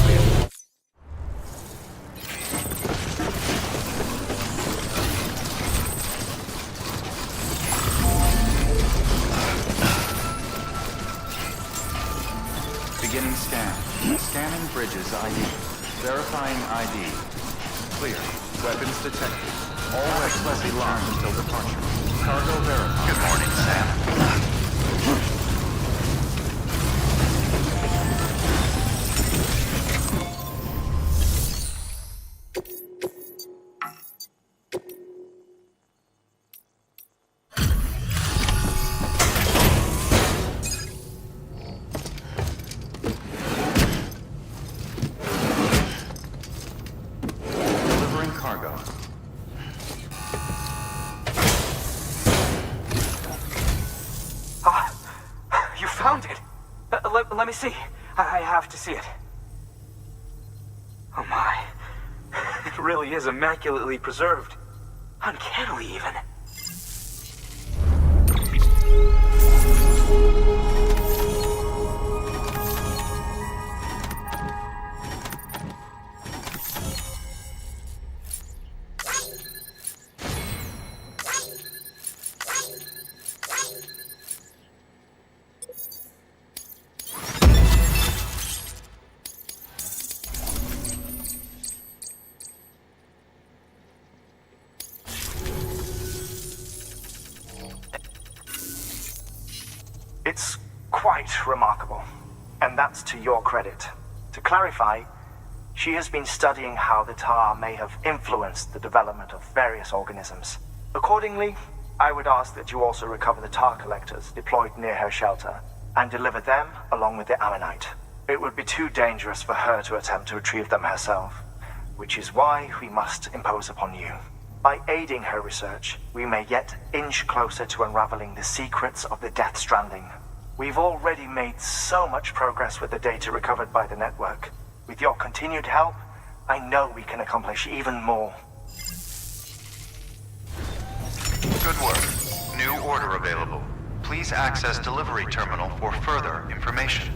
Clear. Beginning scan. Scanning bridges ID. Verifying ID. Clear. Weapons detected. All weapons be locked until departure. Cargo verified. Good morning, Sam. Delivering cargo. You found it! Let me see. I have to see it. Oh my. It really is immaculately preserved. Uncannily, even. It's quite remarkable, and that's to your credit. To clarify, she has been studying how the tar may have influenced the development of various organisms. Accordingly, I would ask that you also recover the tar collectors deployed near her shelter and deliver them along with the ammonite. It would be too dangerous for her to attempt to retrieve them herself, which is why we must impose upon you. By aiding her research, we may yet inch closer to unraveling the secrets of the Death Stranding. We've already made so much progress with the data recovered by the network. With your continued help, I know we can accomplish even more. Good work. New order available. Please access delivery terminal for further information.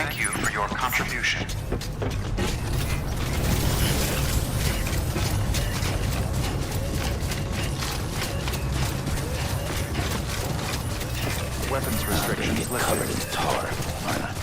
Thank you for your contribution. Weapons restrictions Get lifted. covered in tar. Why not?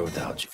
Sorry without you.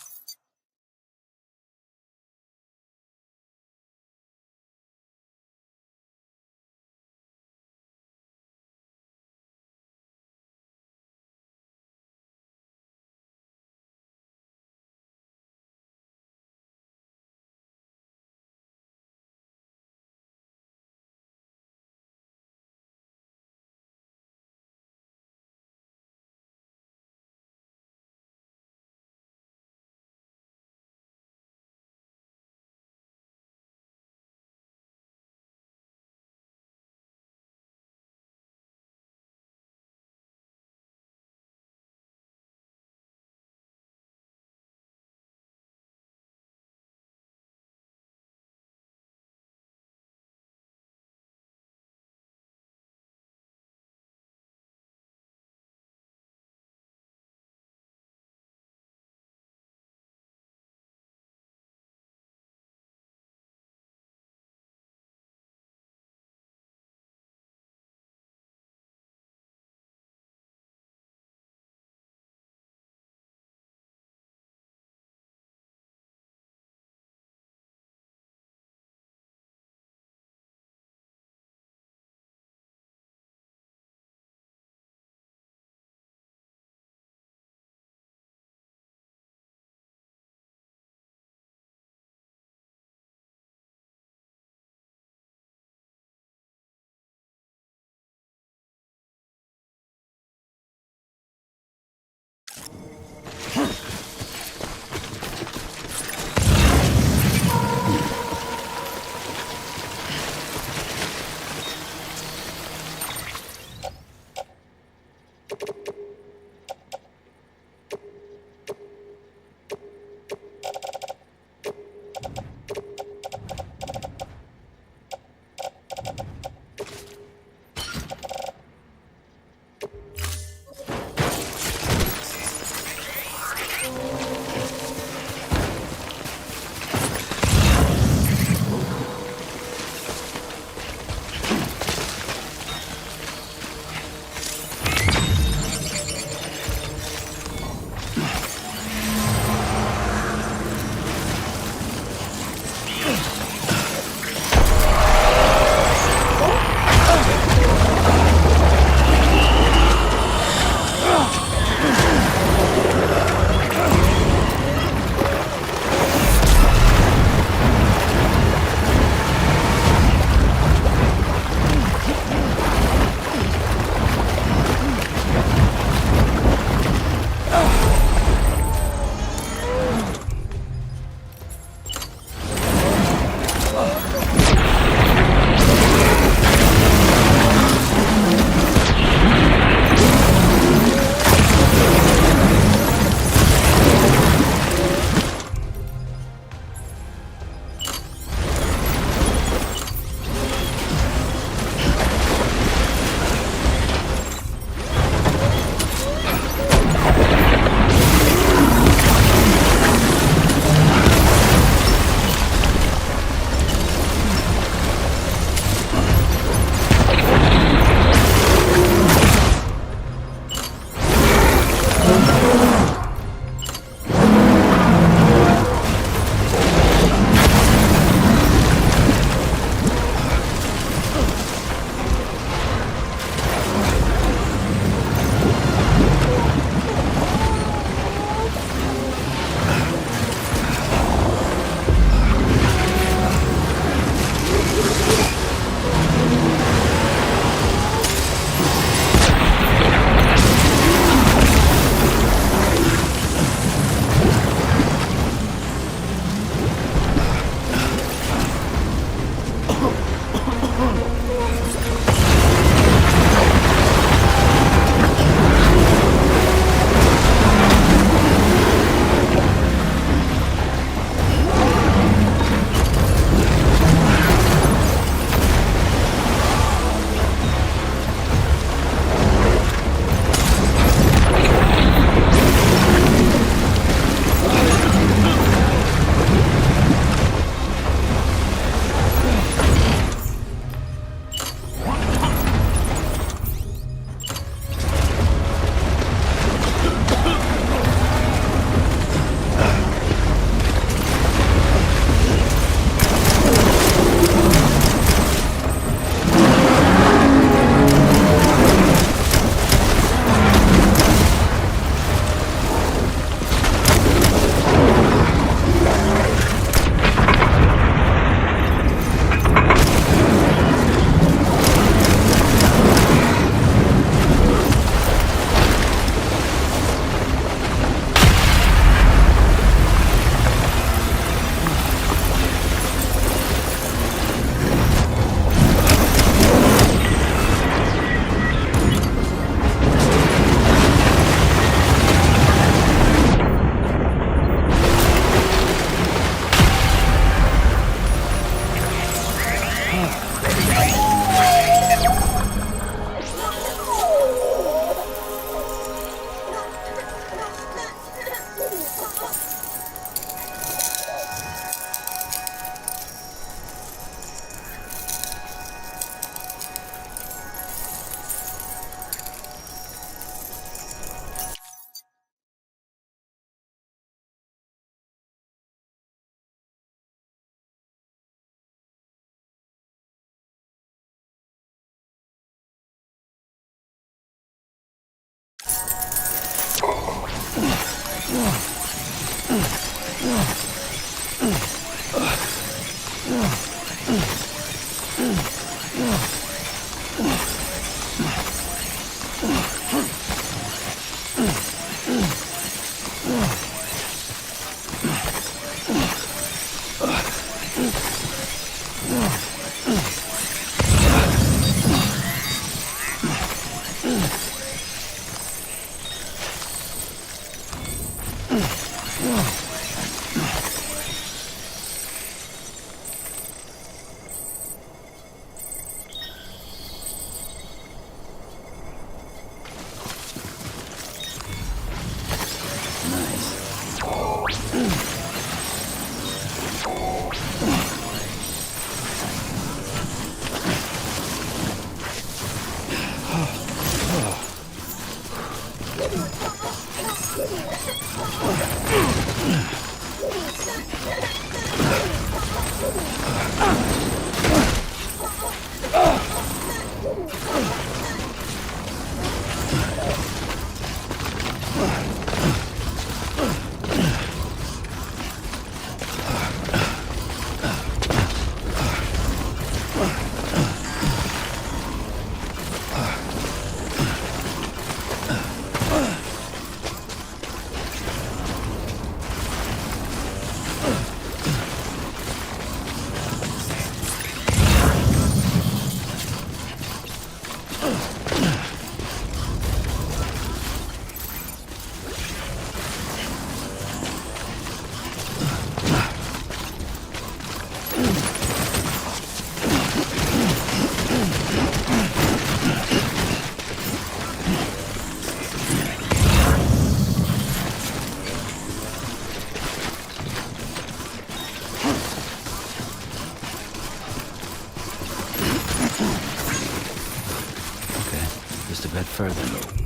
bit further.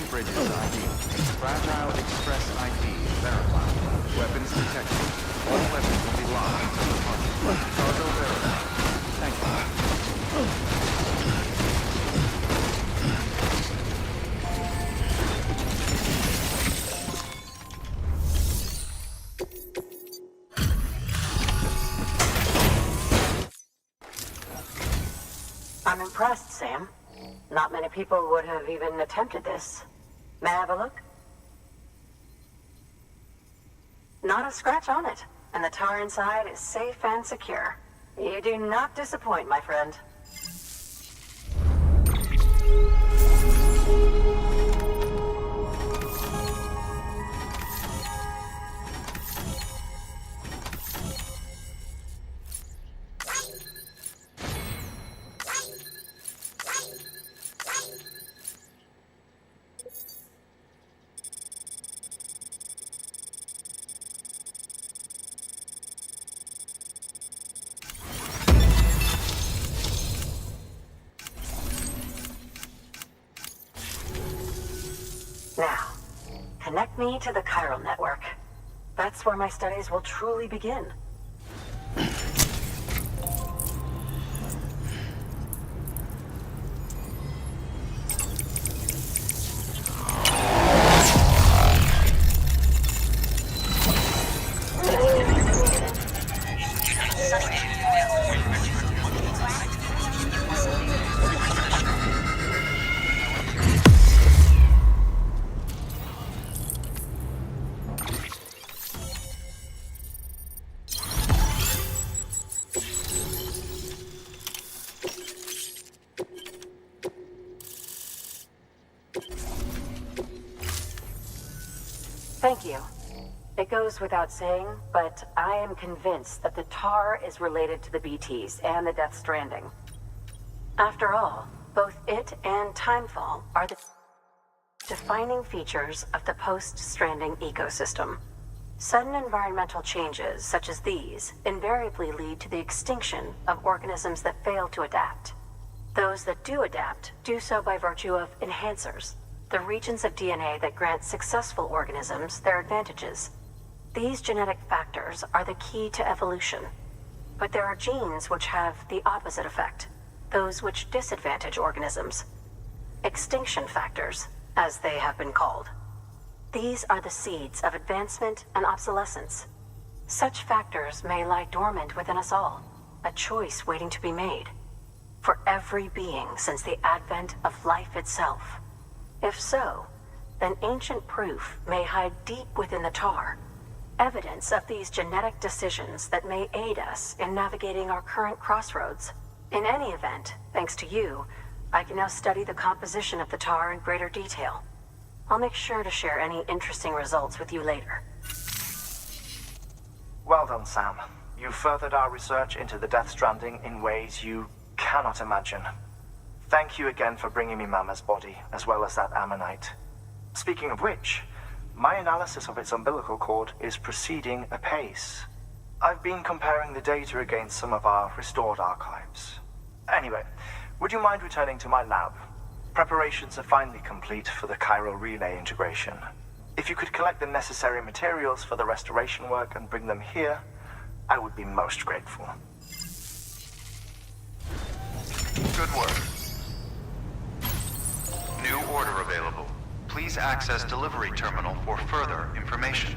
bridges ID. Fragile Express ID verified. Weapons detected. All weapons will be locked until departure. Cargo verified. Thank you. I'm impressed, Sam. Not many people would have even attempted this. May I have a look? Not a scratch on it, and the tar inside is safe and secure. You do not disappoint, my friend. Now, connect me to the chiral network. That's where my studies will truly begin. Thank you. It goes without saying, but I am convinced that the tar is related to the BTs and the Death Stranding. After all, both it and Timefall are the defining features of the post-Stranding ecosystem. Sudden environmental changes such as these invariably lead to the extinction of organisms that fail to adapt. Those that do adapt do so by virtue of enhancers, the regions of DNA that grant successful organisms their advantages. These genetic factors are the key to evolution. But there are genes which have the opposite effect, those which disadvantage organisms. Extinction factors, as they have been called. These are the seeds of advancement and obsolescence. Such factors may lie dormant within us all, a choice waiting to be made. For every being since the advent of life itself. If so, then ancient proof may hide deep within the tar, evidence of these genetic decisions that may aid us in navigating our current crossroads. In any event, thanks to you, I can now study the composition of the tar in greater detail. I'll make sure to share any interesting results with you later. Well done, Sam. You furthered our research into the Death Stranding in ways you cannot imagine. Thank you again for bringing me Mama's body, as well as that ammonite. Speaking of which, my analysis of its umbilical cord is proceeding apace. I've been comparing the data against some of our restored archives. Anyway, would you mind returning to my lab? Preparations are finally complete for the chiral relay integration. If you could collect the necessary materials for the restoration work and bring them here, I would be most grateful. Good work. New order available. Please access delivery terminal for further information.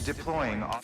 Deploying on...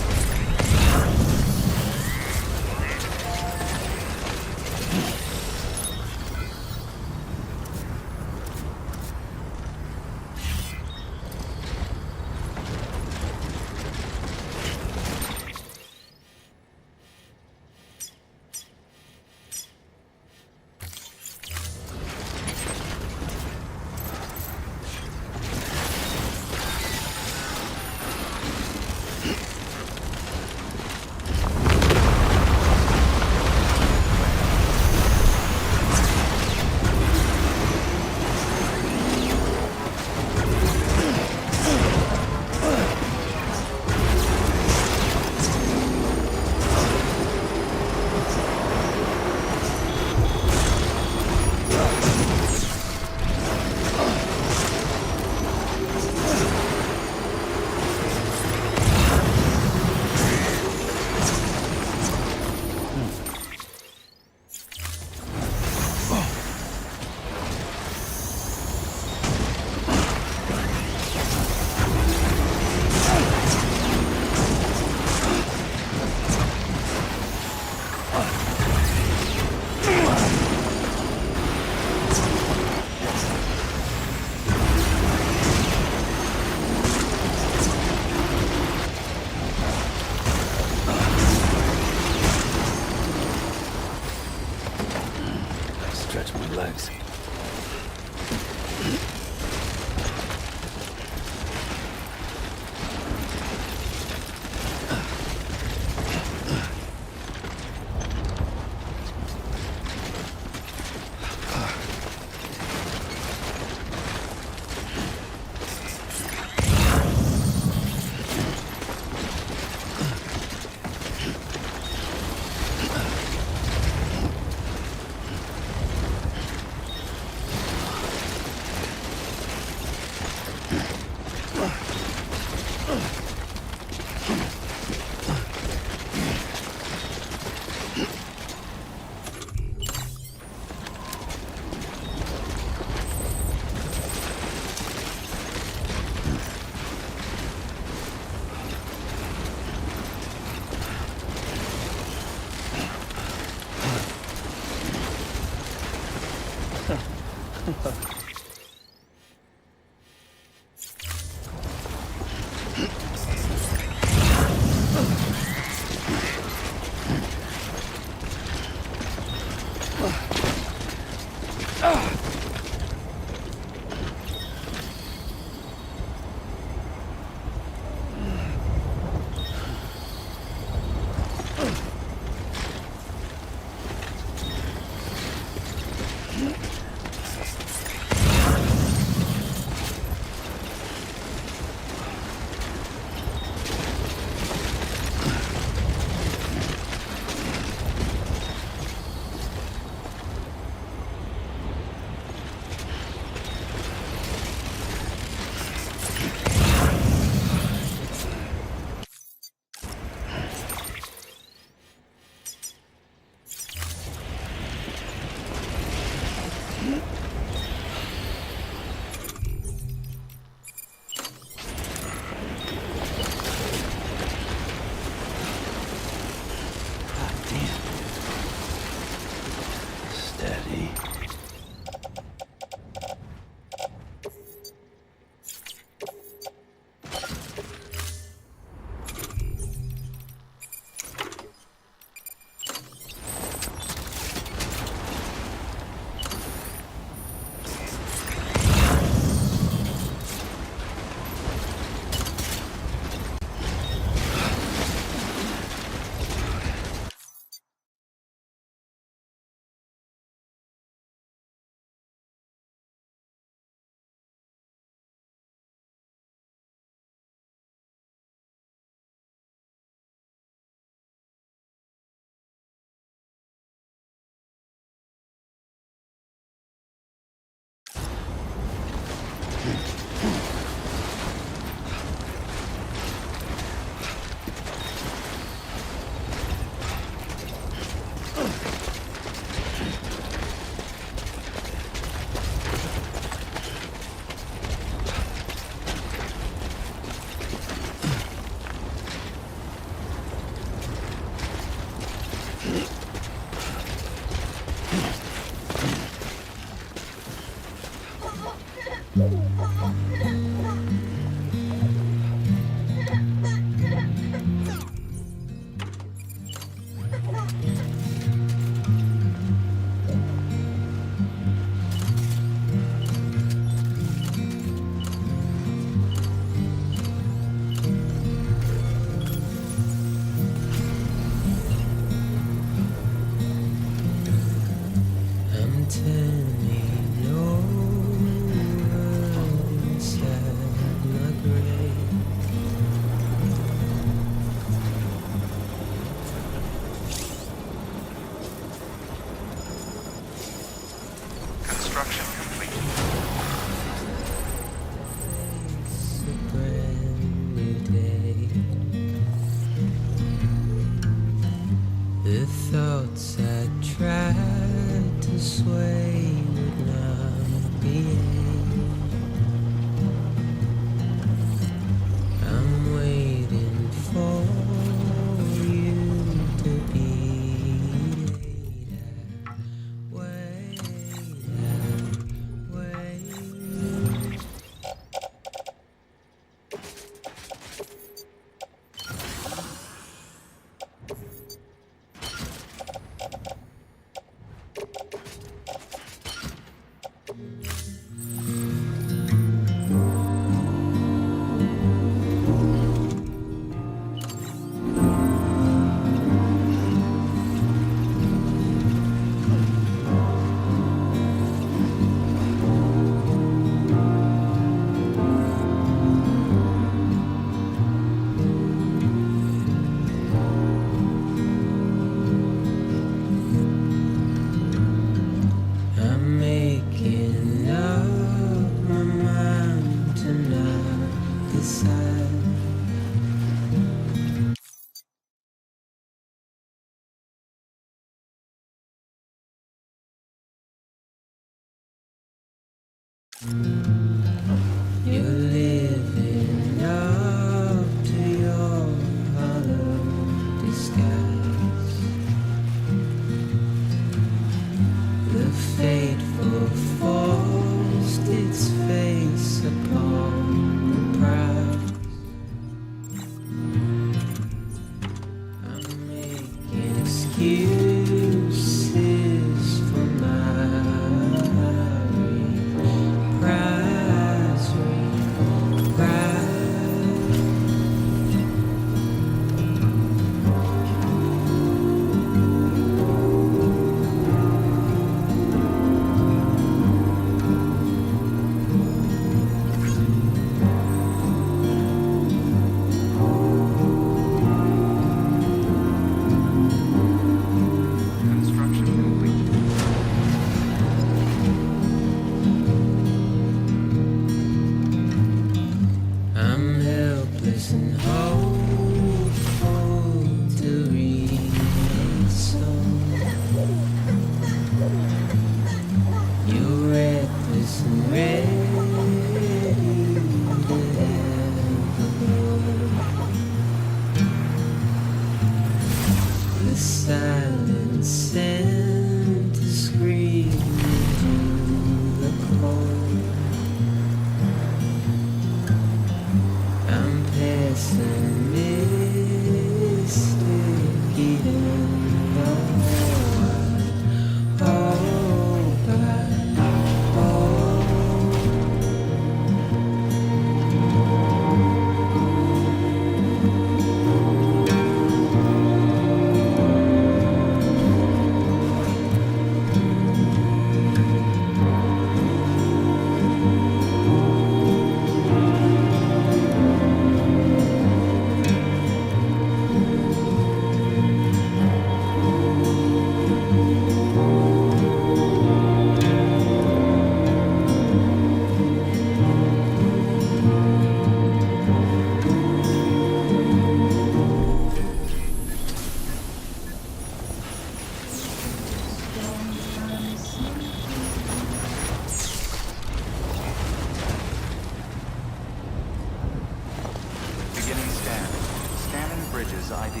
Bridges ID.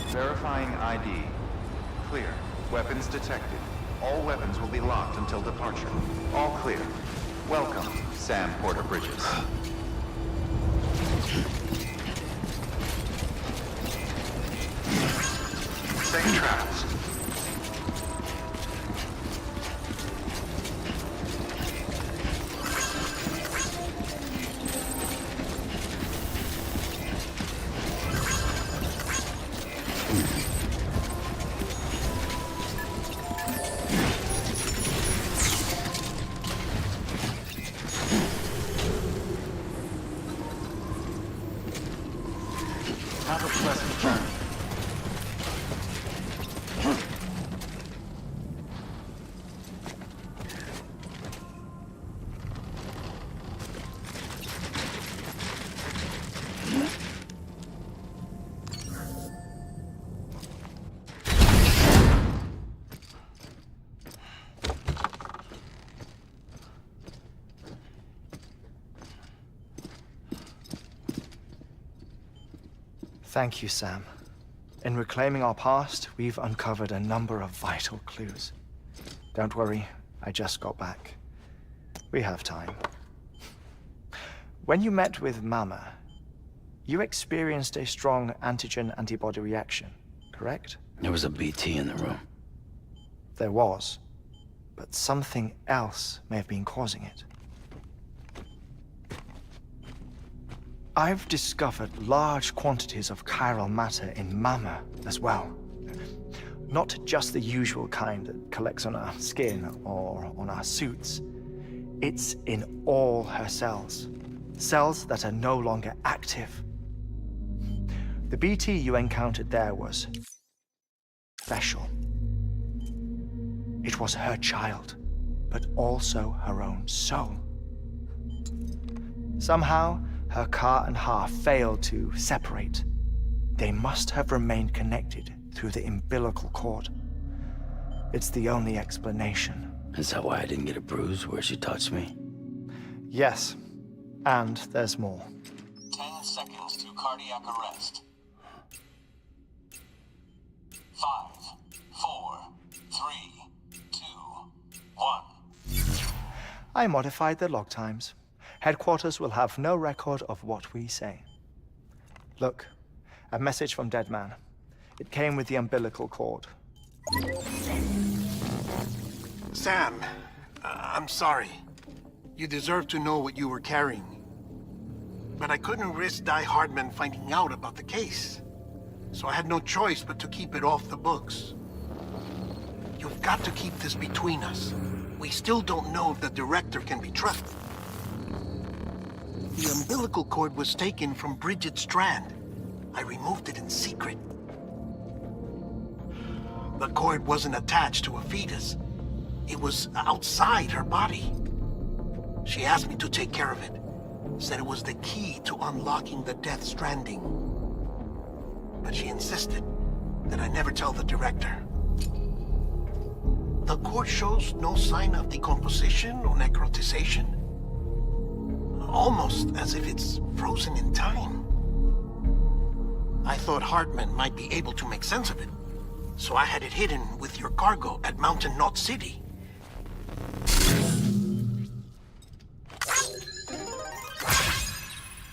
Verifying ID. Clear. Weapons detected. All weapons will be locked until departure. All clear. Welcome, Sam Porter Bridges. Safe travels. Have a pleasant journey. Thank you, Sam. In reclaiming our past, we've uncovered a number of vital clues. Don't worry, I just got back. We have time. When you met with Mama, you experienced a strong antigen-antibody reaction, correct? There was a BT in the room. There was, but something else may have been causing it. I've discovered large quantities of chiral matter in Mama as well. Not just the usual kind that collects on our skin or on our suits. It's in all her cells. Cells that are no longer active. The BT you encountered there was special. It was her child, but also her own soul. Somehow, her car and half failed to separate. They must have remained connected through the umbilical cord. It's the only explanation. Is that why I didn't get a bruise where she touched me? Yes, and there's more. 10 seconds to cardiac arrest. 5, 4, 3, 2, 1. I modified the log times. Headquarters will have no record of what we say. Look, a message from Dead Man. It came with the umbilical cord. Sam, I'm sorry. You deserve to know what you were carrying. But I couldn't risk Di Hardman finding out about the case. So I had no choice but to keep it off the books. You've got to keep this between us. We still don't know if the director can be trusted. The umbilical cord was taken from Bridget Strand. I removed it in secret. The cord wasn't attached to a fetus. It was outside her body. She asked me to take care of it. Said it was the key to unlocking the Death Stranding. But she insisted that I never tell the director. The cord shows no sign of decomposition or necrotization. Almost as if it's frozen in time. I thought Hartman might be able to make sense of it, so I had it hidden with your cargo at Mountain Knot City.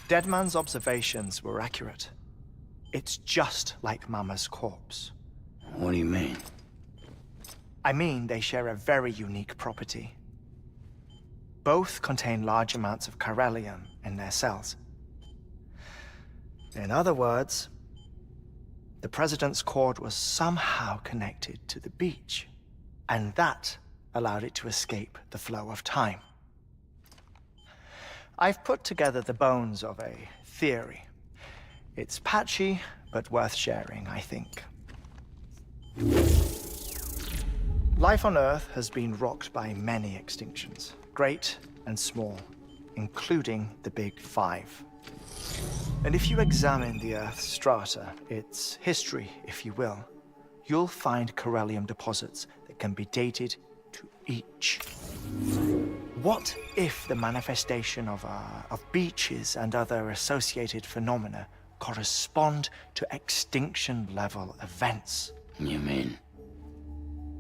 Deadman's observations were accurate. It's just like Mama's corpse. What do you mean? I mean, they share a very unique property. Both contain large amounts of chiralium in their cells. In other words, the President's cord was somehow connected to the beach, and that allowed it to escape the flow of time. I've put together the bones of a theory. It's patchy, but worth sharing, I think. Life on Earth has been rocked by many extinctions, great and small, including the Big Five. And if you examine the Earth's strata, its history, if you will, you'll find chiralium deposits that can be dated to each. What if the manifestation of beaches and other associated phenomena correspond to extinction-level events? You mean?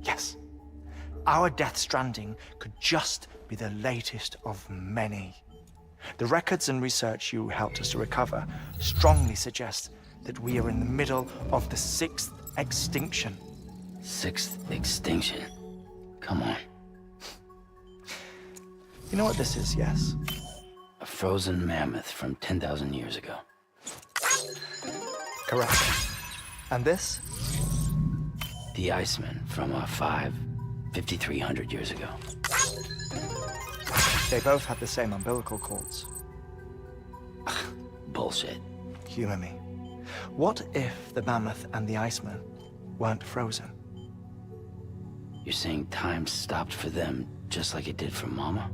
Yes. Our Death Stranding could just be the latest of many. The records and research you helped us to recover strongly suggest that we are in the middle of the 6th extinction. 6th extinction? Come on. You know what this is, yes? A frozen mammoth from 10,000 years ago. Correct. And this? The Iceman from 5,300 years ago. They both had the same umbilical cords. Bullshit. Humor me. What if the mammoth and the Iceman weren't frozen? You're saying time stopped for them just like it did for Mama?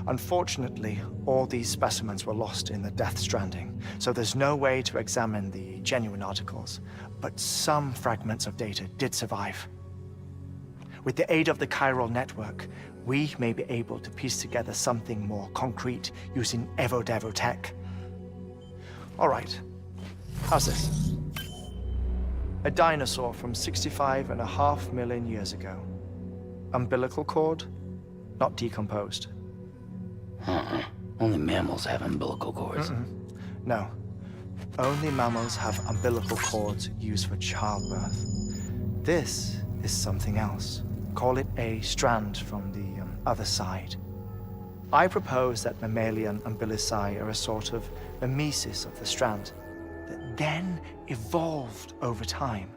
Unfortunately, all these specimens were lost in the Death Stranding, so there's no way to examine the genuine articles, but some fragments of data did survive. With the aid of the chiral network, we may be able to piece together something more concrete using Evo-Devo tech. All right, how's this? A dinosaur from 65.5 million years ago. Umbilical cord, not decomposed. Only mammals have umbilical cords. No. Only mammals have umbilical cords used for childbirth. This is something else. Call it a strand from the other side. I propose that mammalian umbilici are a sort of mimesis of the strand that then evolved over time.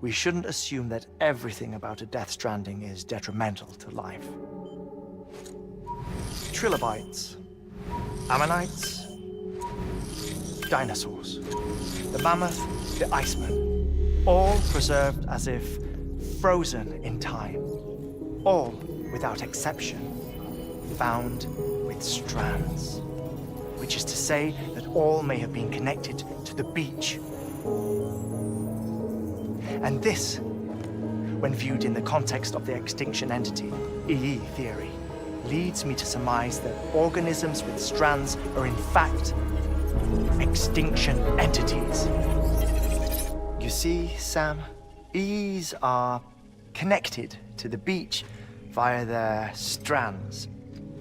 We shouldn't assume that everything about a Death Stranding is detrimental to life. Trilobites, ammonites, dinosaurs, the mammoth, the Iceman, all preserved as if frozen in time, all without exception, found with strands. say that all may have been connected to the beach. And this, when viewed in the context of the extinction entity, EE theory, leads me to surmise that organisms with strands are in fact extinction entities. You see, Sam, EEs are connected to the beach via their strands.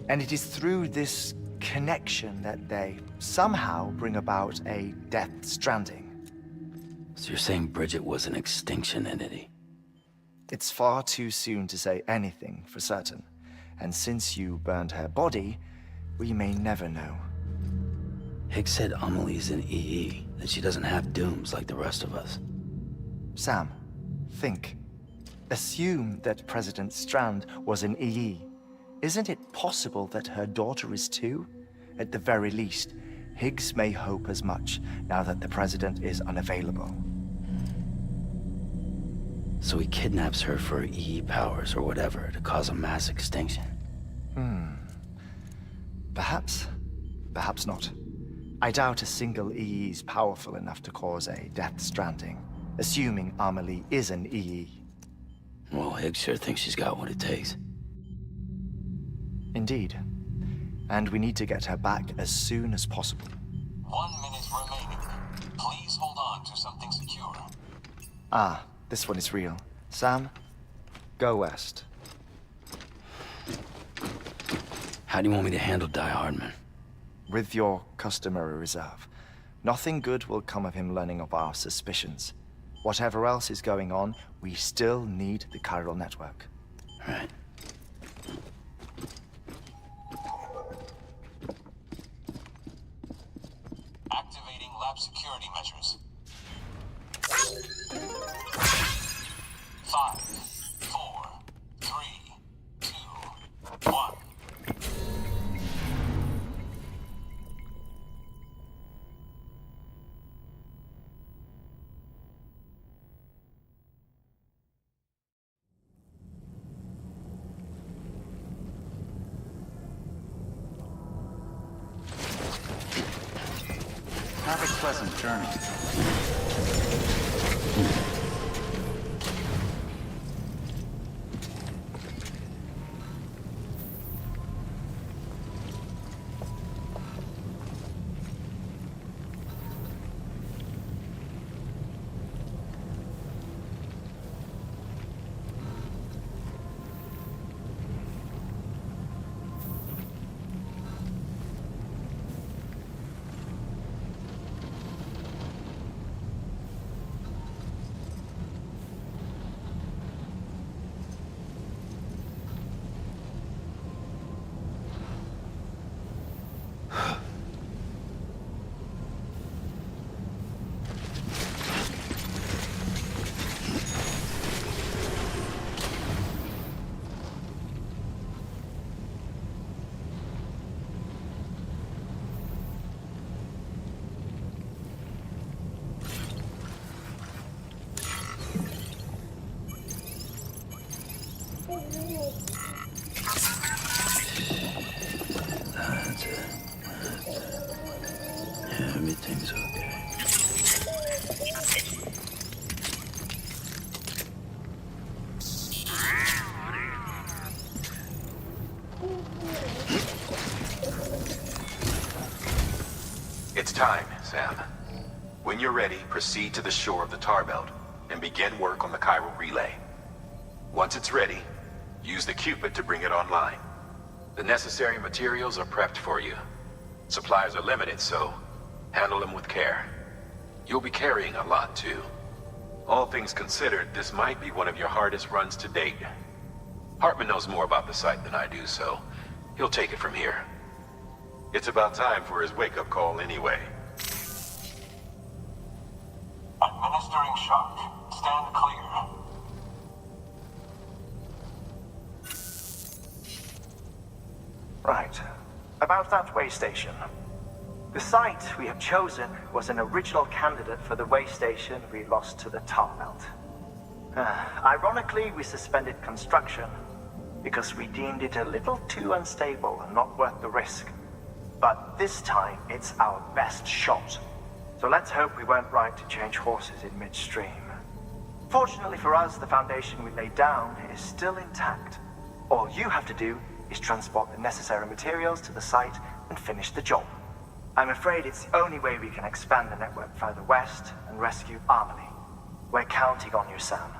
And it is through this connection that they somehow bring about a death stranding. So you're saying Bridget was an extinction entity? It's far too soon to say anything for certain. And since you burned her body, we may never know. Higgs said Amelie's an EE, that she doesn't have dooms like the rest of us. Sam, think. Assume that President Strand was an EE. Isn't it possible that her daughter is too? At the very least, Higgs may hope as much now that the President is unavailable. So he kidnaps her for EE powers or whatever to cause a mass extinction. Perhaps. Perhaps not. I doubt a single EE is powerful enough to cause a death stranding, assuming Amelie is an EE. Well, Higgs sure thinks she's got what it takes. Indeed. And we need to get her back as soon as possible. 1 minute remaining. Please hold on to something secure. Ah, this one is real. Sam, go west. How do you want me to handle Die Hardman? With your customary reserve. Nothing good will come of him learning of our suspicions. Whatever else is going on, we still need the chiral network. Right. Activating lab security measures. 5, 4, 3, 2, 1. Have a pleasant journey. That's it. Yeah, everything's okay. It's time, Sam. When you're ready, proceed to the shore of the tar belt and begin work on the chiral relay. Once it's ready, use the Cupid to bring it online. The necessary materials are prepped for you. Supplies are limited, so handle them with care. You'll be carrying a lot, too. All things considered, this might be one of your hardest runs to date. Hartman knows more about the site than I do, so he'll take it from here. It's about time for his wake-up call anyway. Administering shock. Stand clear. Right. About that way station. The site we have chosen was an original candidate for the way station we lost to the tar belt. Ironically, we suspended construction because we deemed it a little too unstable and not worth the risk. But this time, it's our best shot. So let's hope we weren't right to change horses in midstream. Fortunately for us, the foundation we laid down is still intact. All you have to do is transport the necessary materials to the site and finish the job. I'm afraid it's the only way we can expand the network further west and rescue Amelie. We're counting on you, Sam.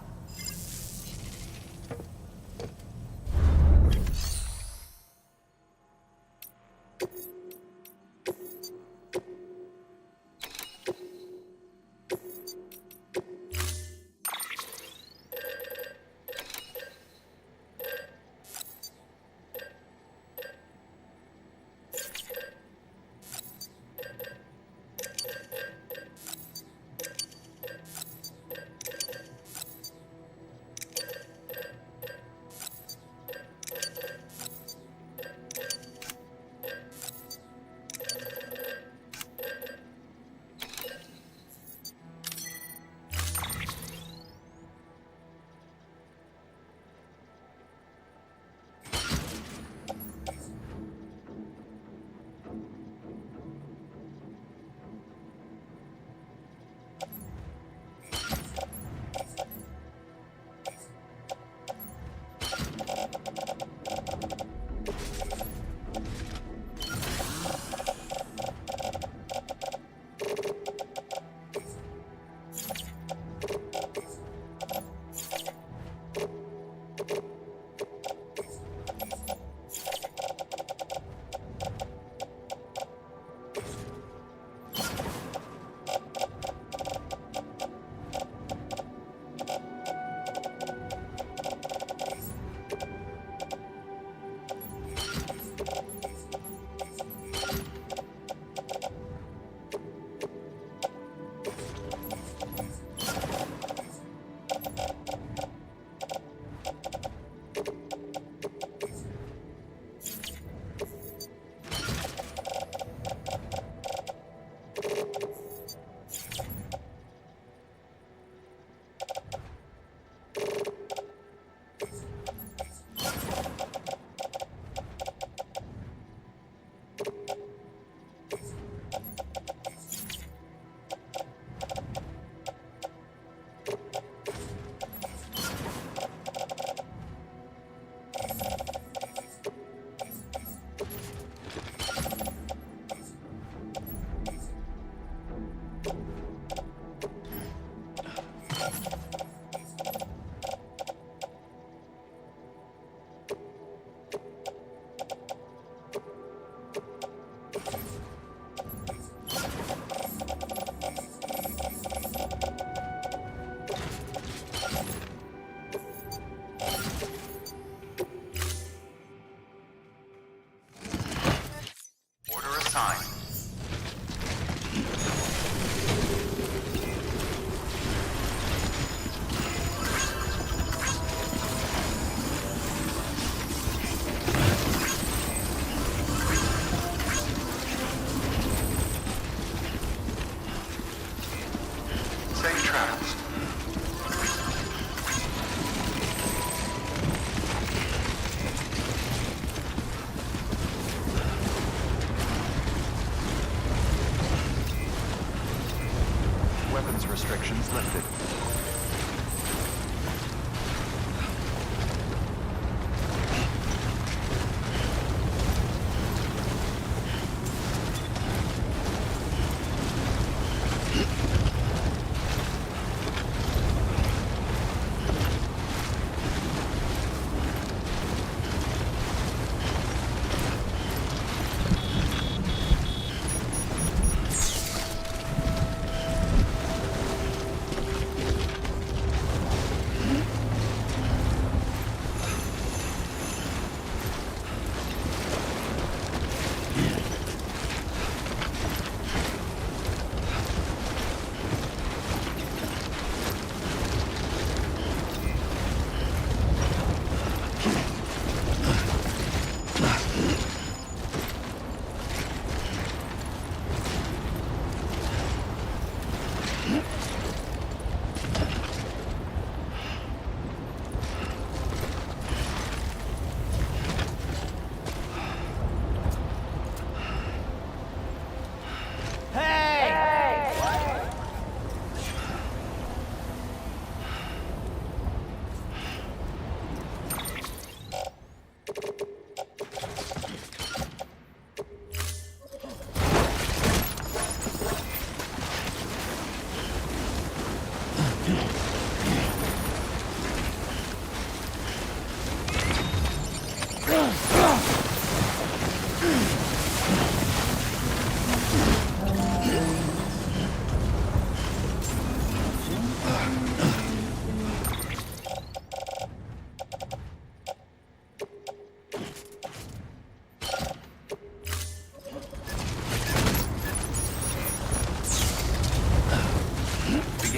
restrictions lifted.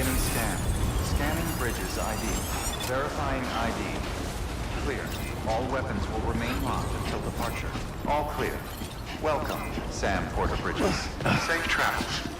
Beginning scan. Scanning bridges ID. Verifying ID. Clear. All weapons will remain locked until departure. All clear. Welcome, Sam Porter Bridges. Safe travels.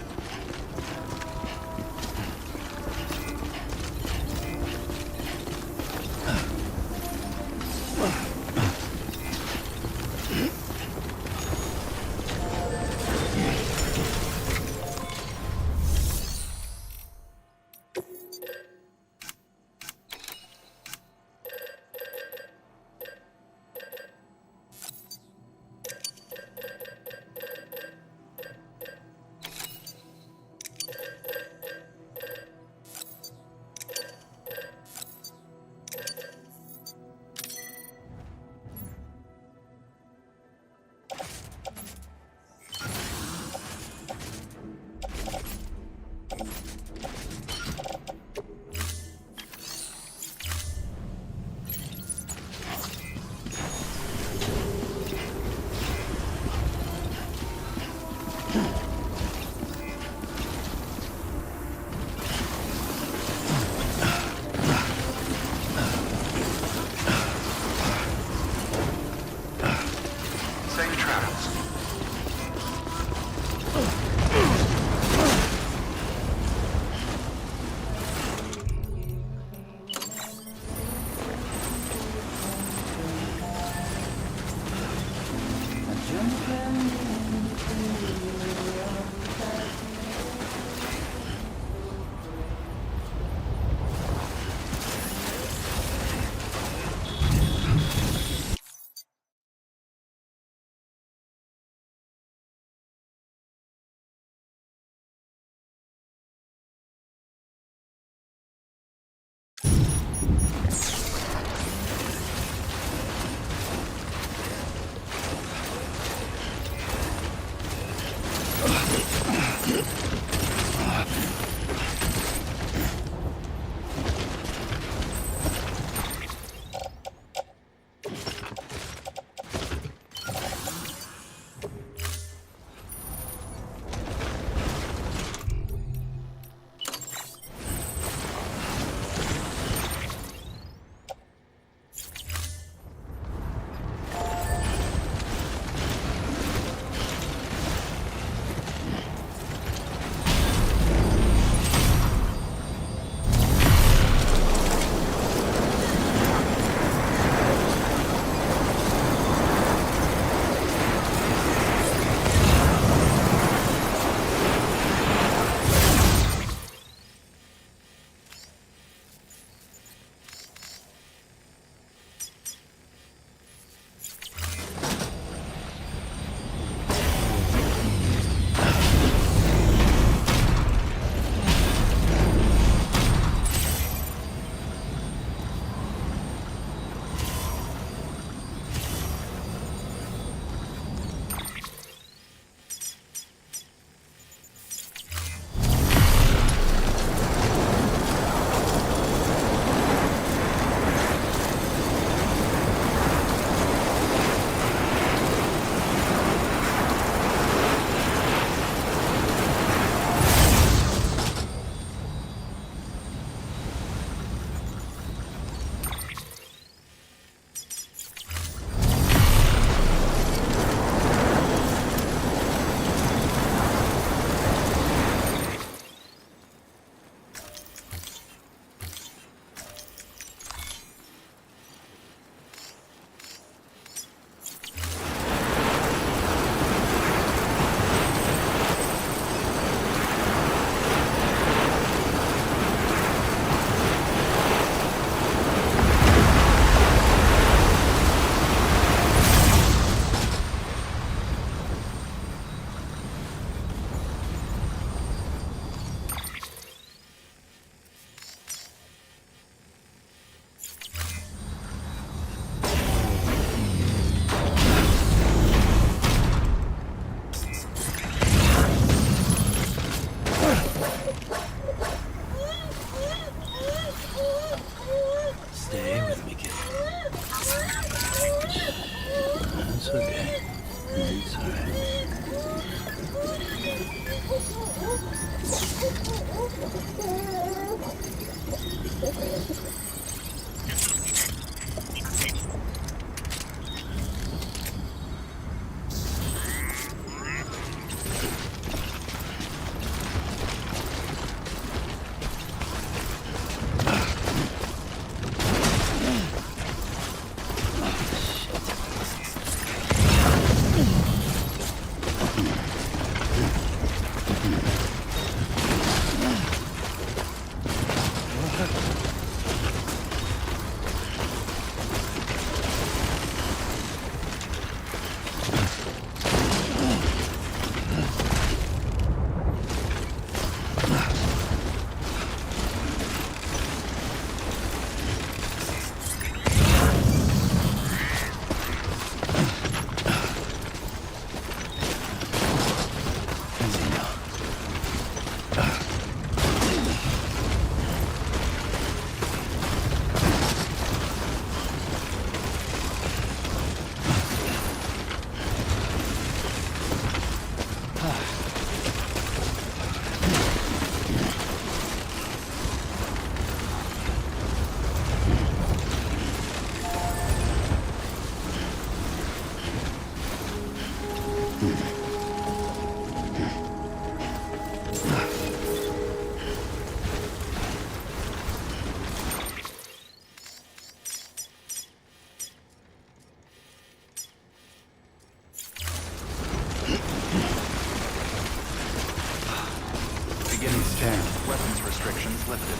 Beginning scan. Weapons restrictions lifted.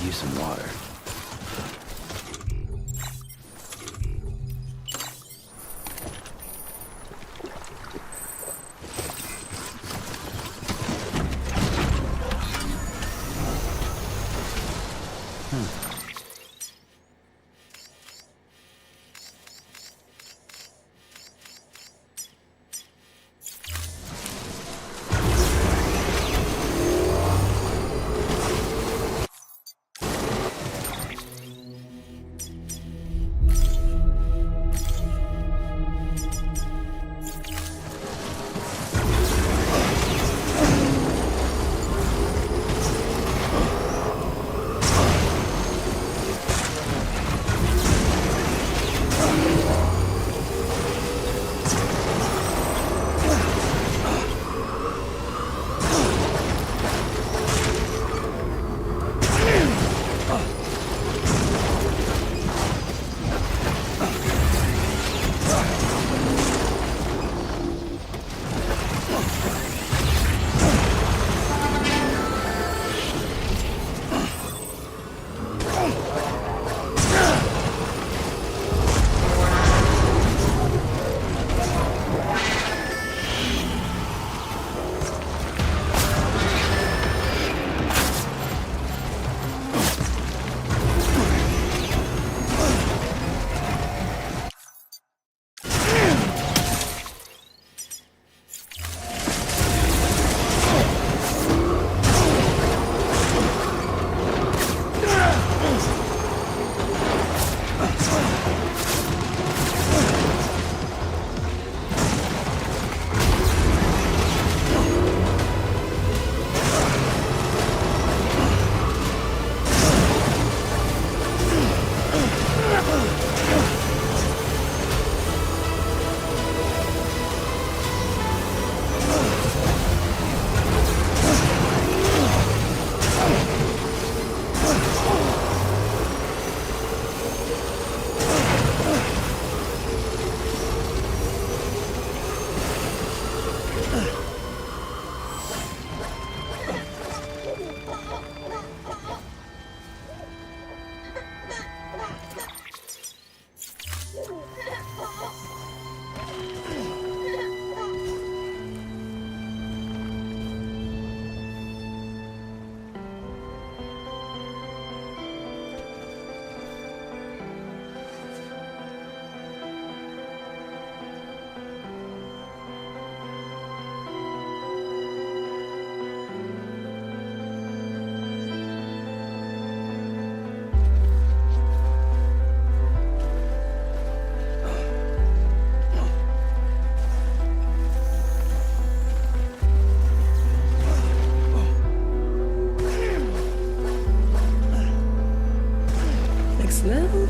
Use some water.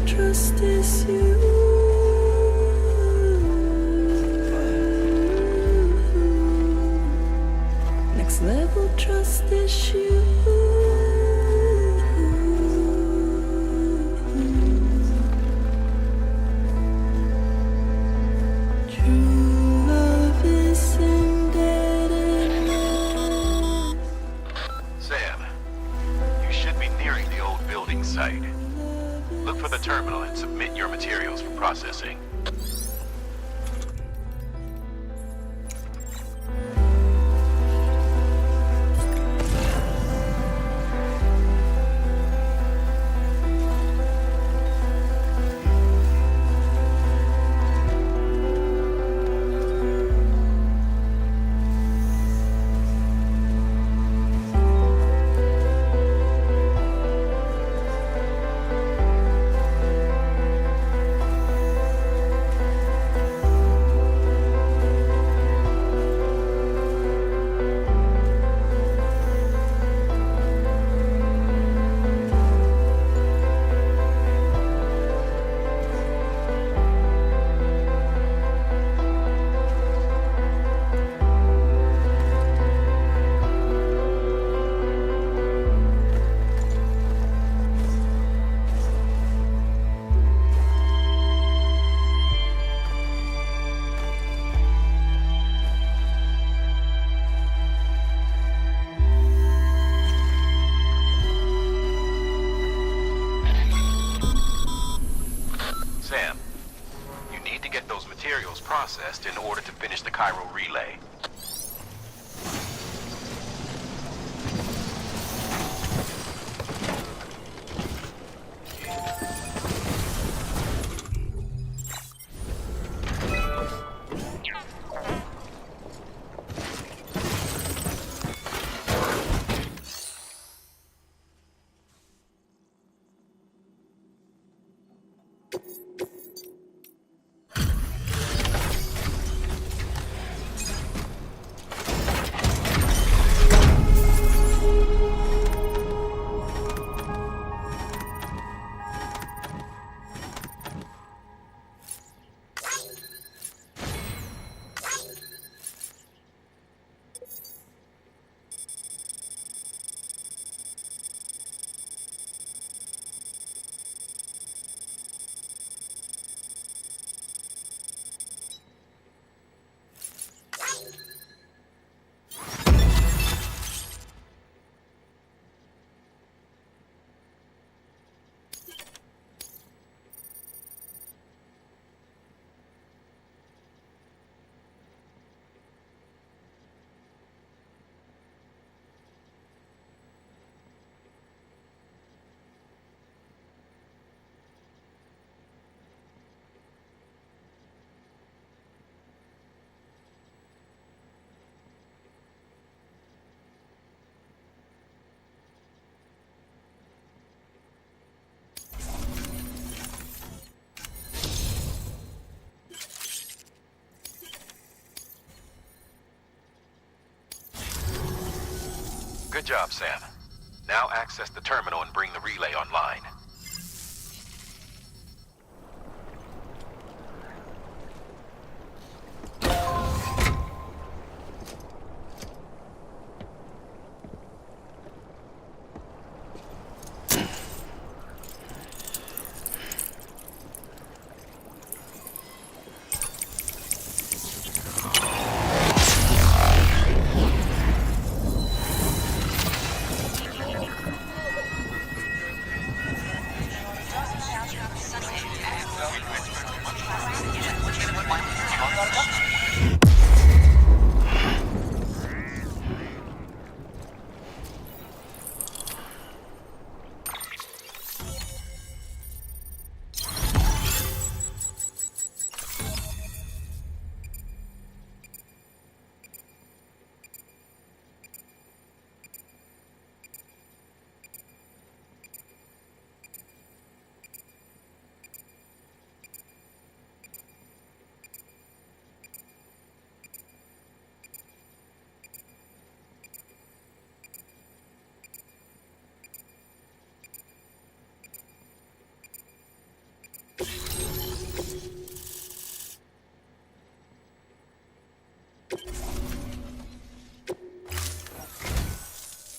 trust is you. Next level trust is you. True love is embedded in Sam, you should be nearing the old building site. Look for the terminal and submit your materials for processing. materials processed in order to finish the Cairo relay. Good job, Sam. Now access the terminal and bring the relay online.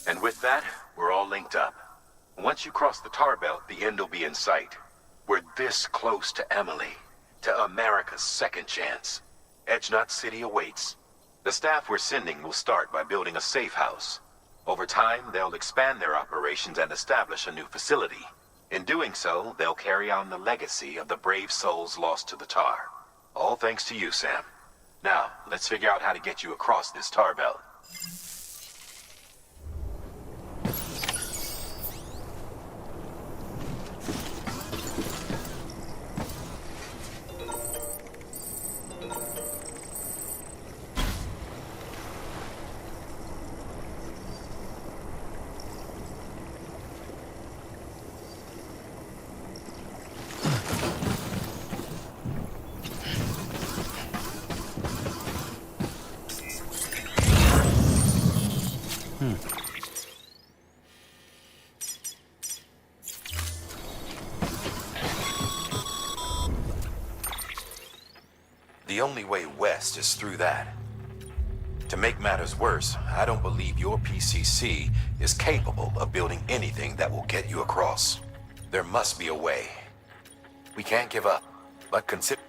And with that, we're all linked up. Once you cross the tar belt, the end will be in sight. We're this close to Emily, to America's second chance. Edgenut City awaits. The staff we're sending will start by building a safe house. Over time, they'll expand their operations and establish a new facility. In doing so, they'll carry on the legacy of the brave souls lost to the tar. All thanks to you, Sam. Now, let's figure out how to get you across this tar belt. The only way west is through that. To make matters worse, I don't believe your PCC is capable of building anything that will get you across. There must be a way. We can't give up, but consider...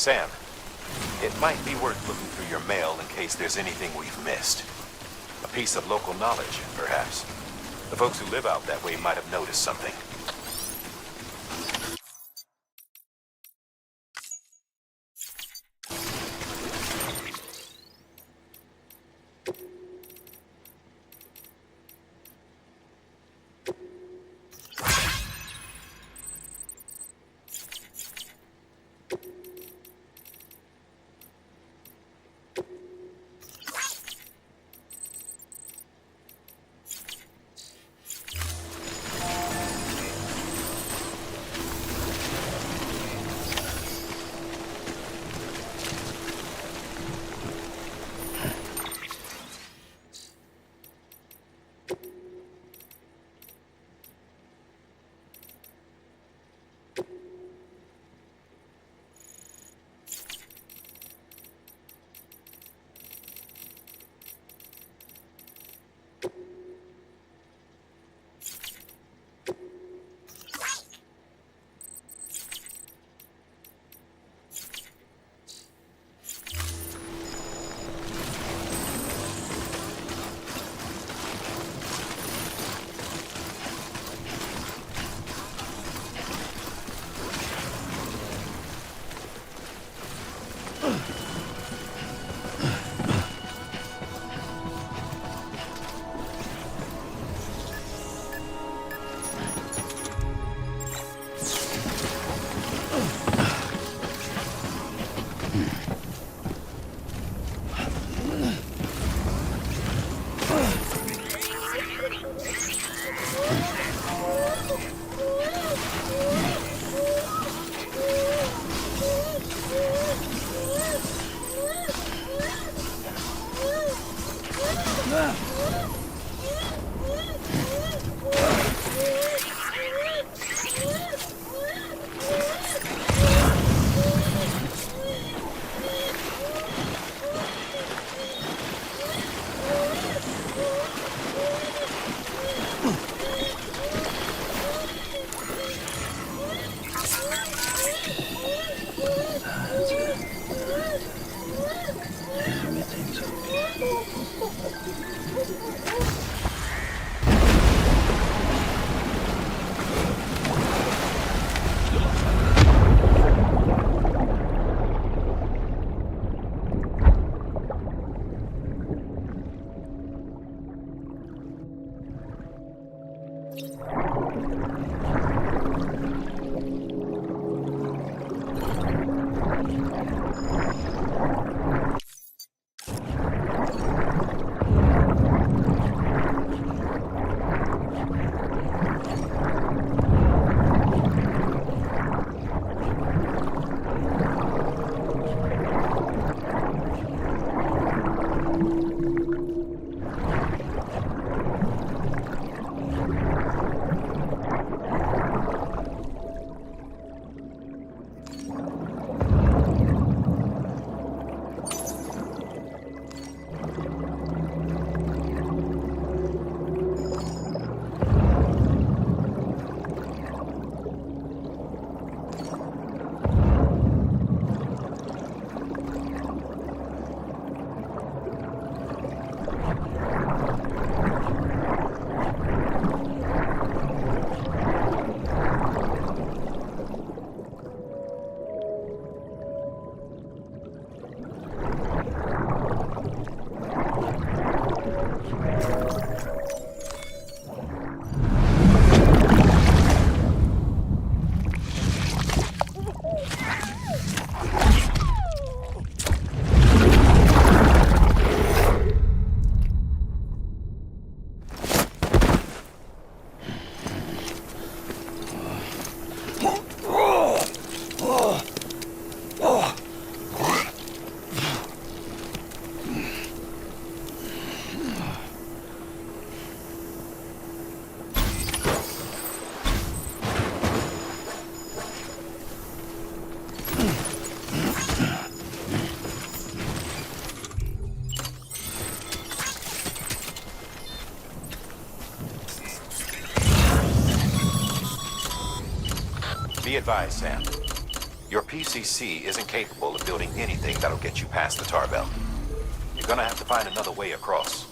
Sam, it might be worth looking through your mail in case there's anything we've missed. A piece of local knowledge, perhaps. The folks who live out that way might have noticed something. Be advised, Sam. Your PCC isn't capable of building anything that'll get you past the tar belt. You're gonna have to find another way across.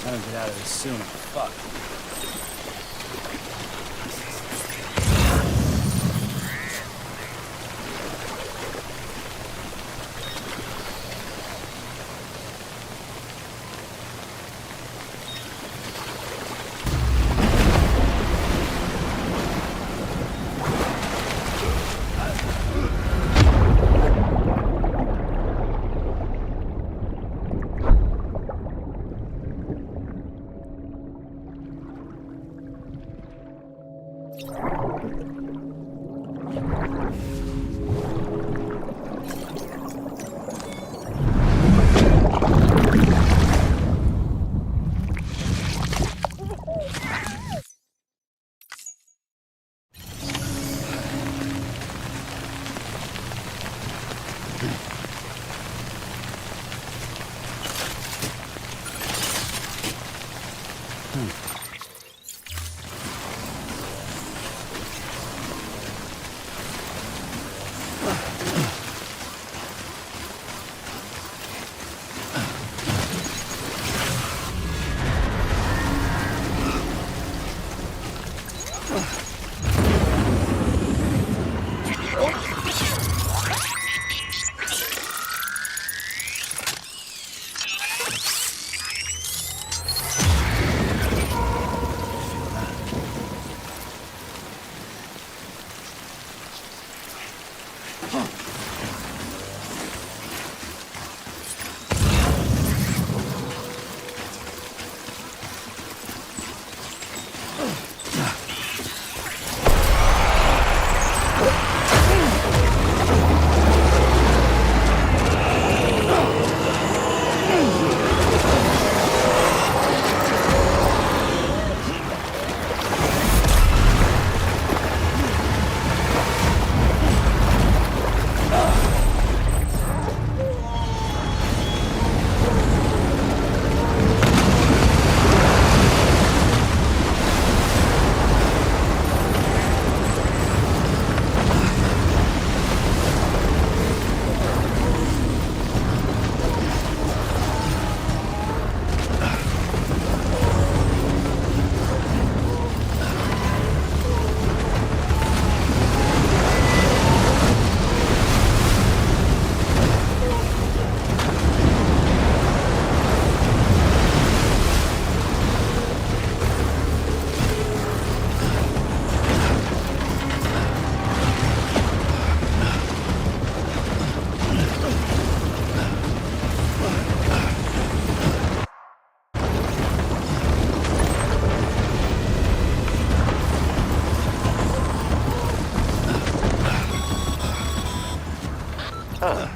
I don't get out of this soon. Fuck. Huh.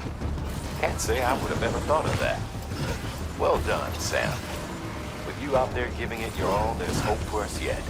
Can't say I would have ever thought of that. Well done, Sam. With you out there giving it your all, there's hope for us yet.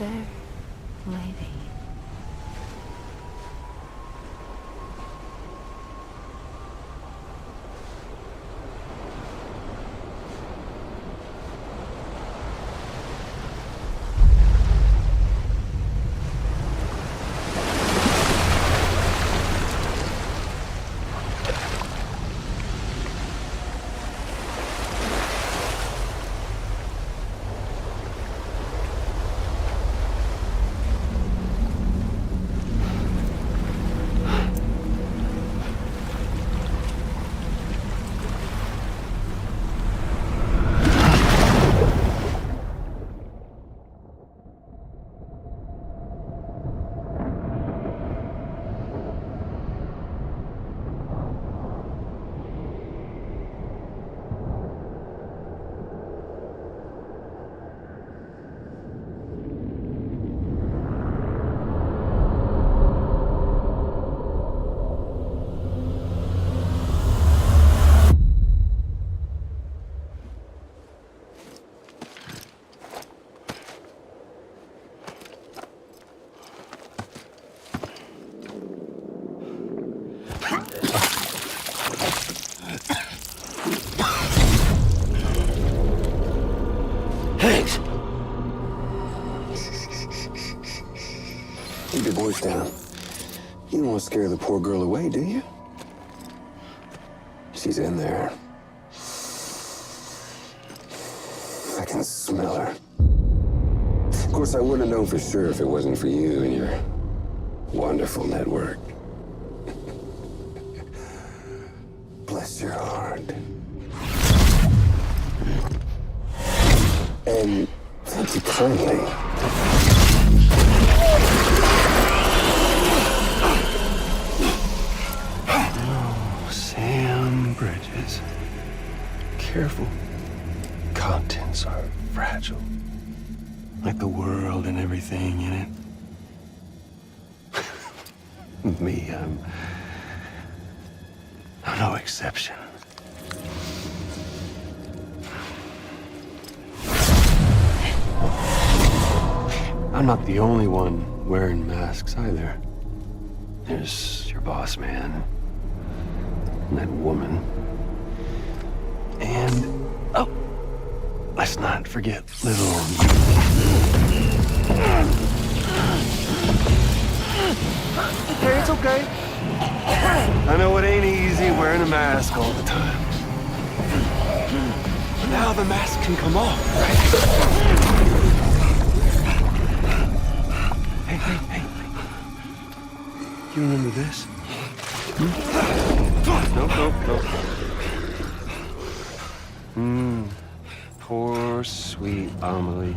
there, lady? Higgs! Keep your voice down. You don't want to scare the poor girl away, do you? She's in there. I can smell her. Of course, I wouldn't have known for sure if it wasn't for you and your wonderful network. Bless your heart. And thank you kindly. Oh, Sam Bridges. Careful. Contents are fragile. Like the world and everything in it. Me, I'm no exception. I'm not the only one wearing masks either. There's your boss man, and that woman, and oh, let's not forget little old you. Okay, it's okay. I know it ain't easy wearing a mask all the time. But now the mask can come off, right? Hey. You remember this? Nope. Poor, sweet Amelie.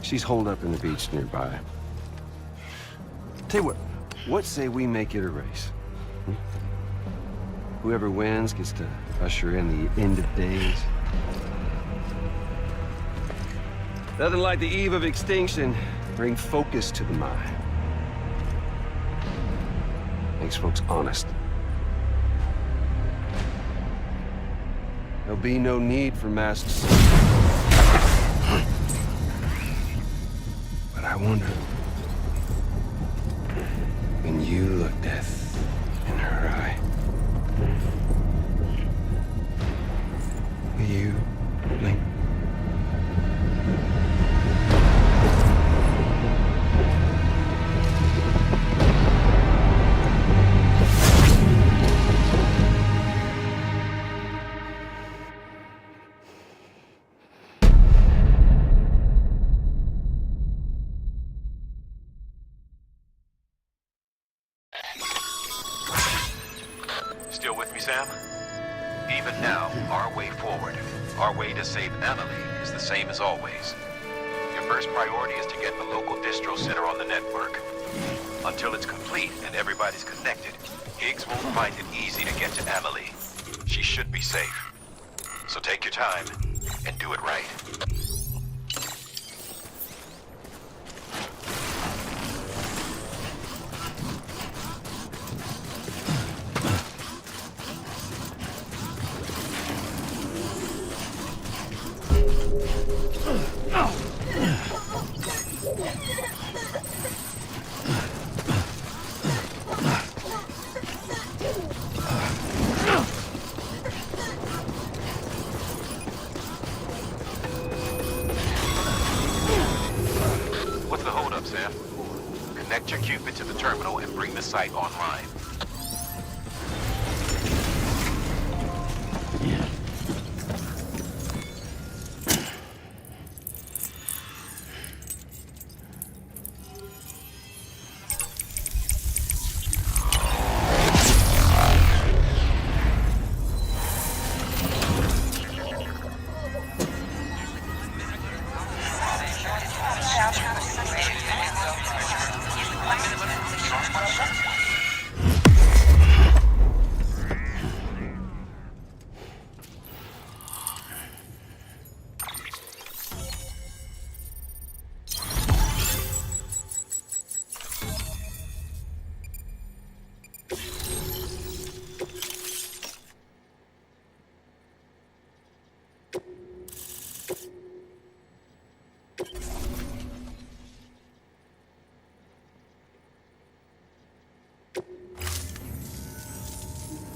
She's holed up in the beach nearby. Tell you what say we make it a race? Whoever wins gets to usher in the end of days. Nothing like the eve of extinction. Bring focus to the mind. Makes folks honest. There'll be no need for masks. But I wonder, when you look death in her eye, will you blink? Still with me, Sam? Even now, our way forward, our way to save Amelie is the same as always. Your first priority is to get the local distro center on the network. Until it's complete and everybody's connected, Higgs won't find it easy to get to Amelie. She should be safe. So take your time and do it right. Connect your Cupid to the terminal and bring the site online.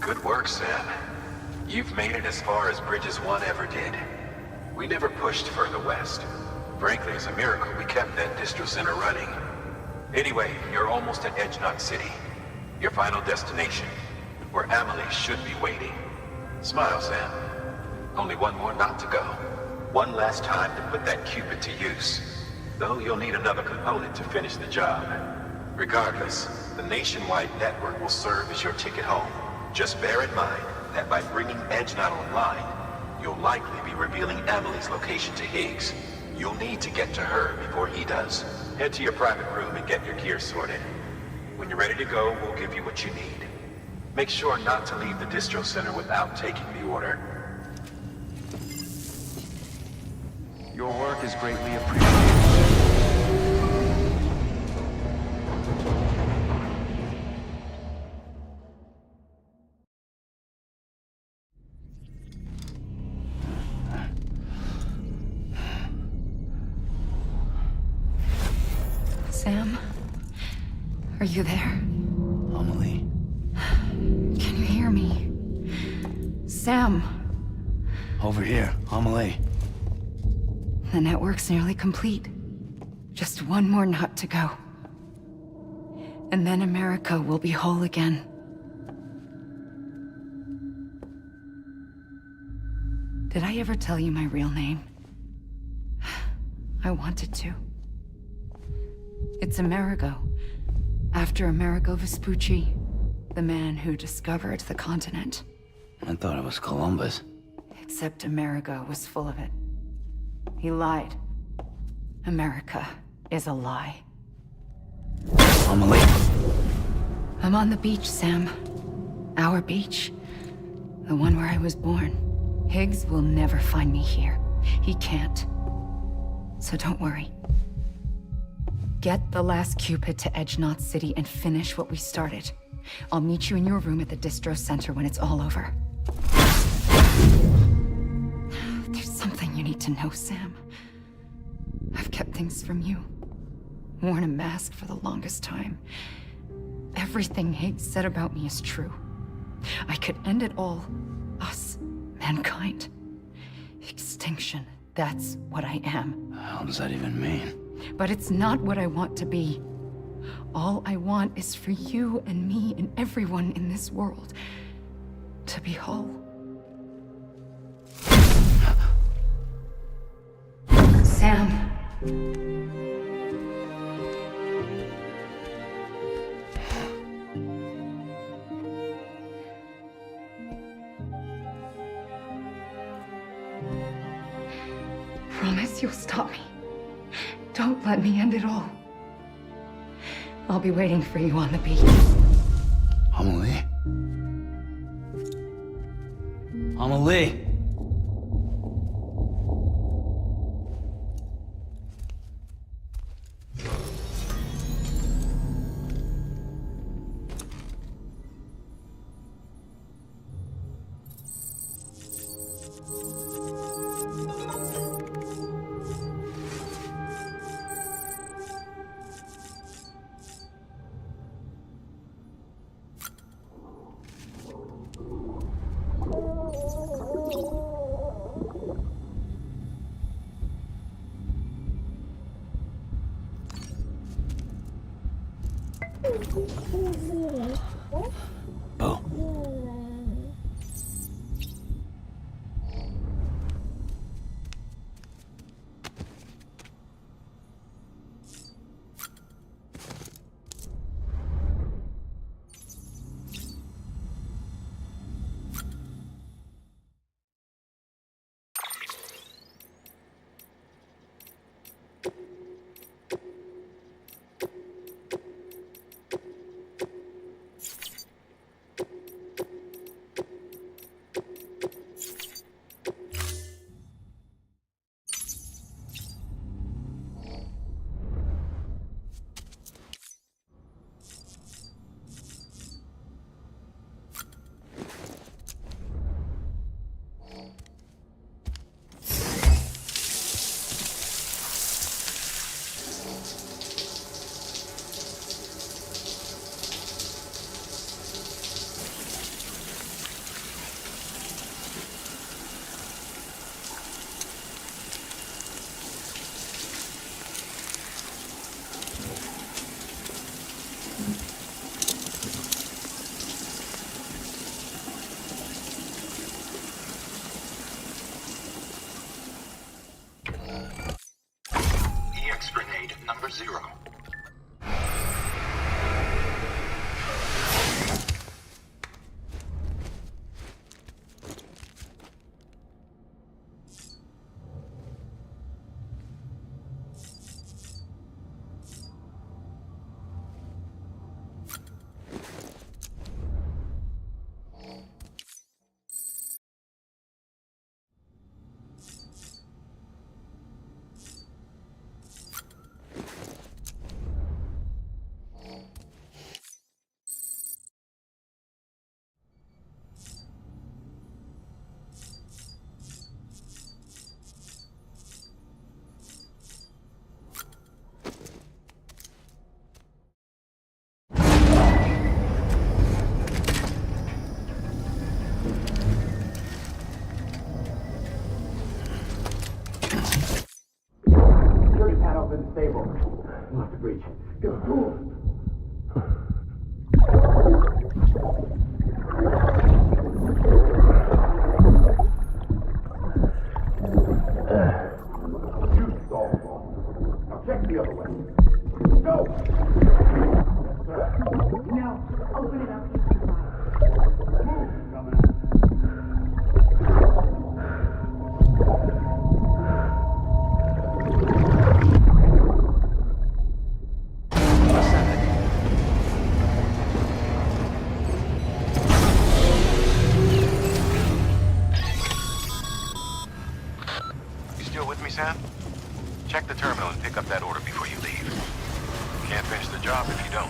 Good work, Sam. You've made it as far as Bridges 1 ever did. We never pushed further west. Frankly, it's a miracle we kept that distro center running. Anyway, you're almost at Edge Knot City. Your final destination, where Amelie should be waiting. Smile, Sam. Only one more knot to go. One last time to put that Cupid to use. Though you'll need another component to finish the job. Regardless, the nationwide network will serve as your ticket home. Just bear in mind that by bringing Edge Knot online, you'll likely be revealing Amelie's location to Higgs. You'll need to get to her before he does. Head to your private room and get your gear sorted. When you're ready to go, we'll give you what you need. Make sure not to leave the distro center without taking the order. Your work is greatly appreciated. Sam? Are you there? Amelie. Can you hear me? Sam! Over here, Amelie. The network's nearly complete. Just one more knot to go. And then America will be whole again. Did I ever tell you my real name? I wanted to. It's Amerigo. After Amerigo Vespucci, the man who discovered the continent. I thought it was Columbus. Except Amerigo was full of it. He lied. America is a lie. Amelie. I'm on the beach, Sam. Our beach. The one where I was born. Higgs will never find me here. He can't. So don't worry. Get the last Cupid to Edge Knot City and finish what we started. I'll meet you in your room at the distro center when it's all over. There's something you need to know, Sam. I've kept things from you. Worn a mask for the longest time. Everything Higgs said about me is true. I could end it all. Us. Mankind. Extinction. That's what I am. How does that even mean? But it's not what I want to be. All I want is for you and me and everyone in this world to be whole. Sam. Promise you'll stop me. Don't let me end it all. I'll be waiting for you on the beach. Amelie? Amelie! Bo. EX grenade number 0. You still with me, Sam? Check the terminal and pick up that order before you leave. Can't finish the job if you don't.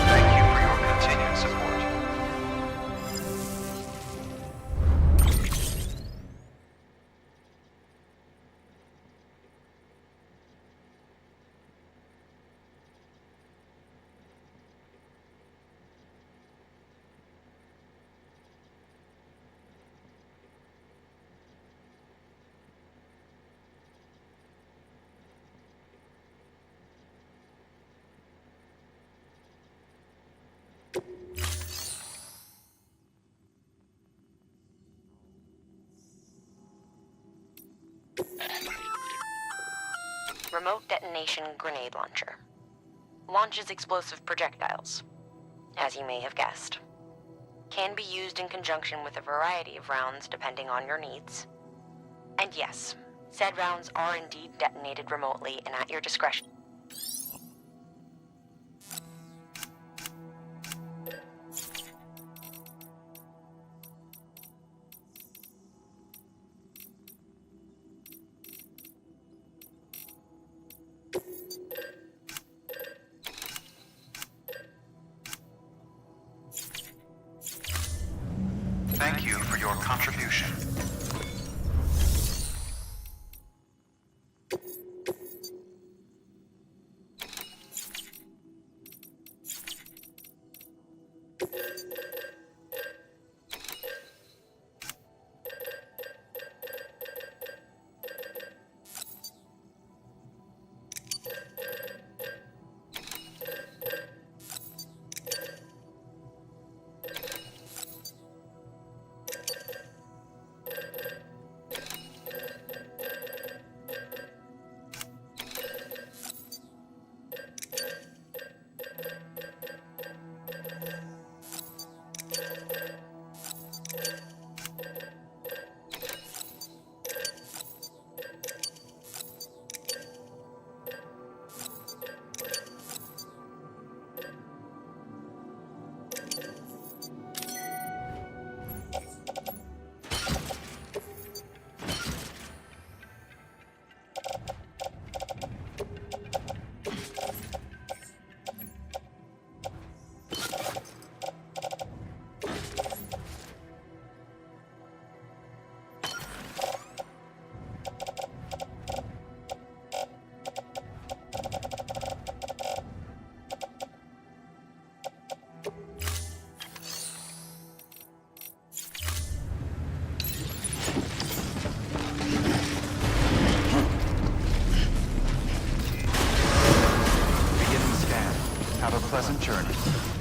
Thank you for your continued support. Remote detonation grenade launcher. Launches explosive projectiles, as you may have guessed. Can be used in conjunction with a variety of rounds depending on your needs. And yes, said rounds are indeed detonated remotely and at your discretion. Have a pleasant journey.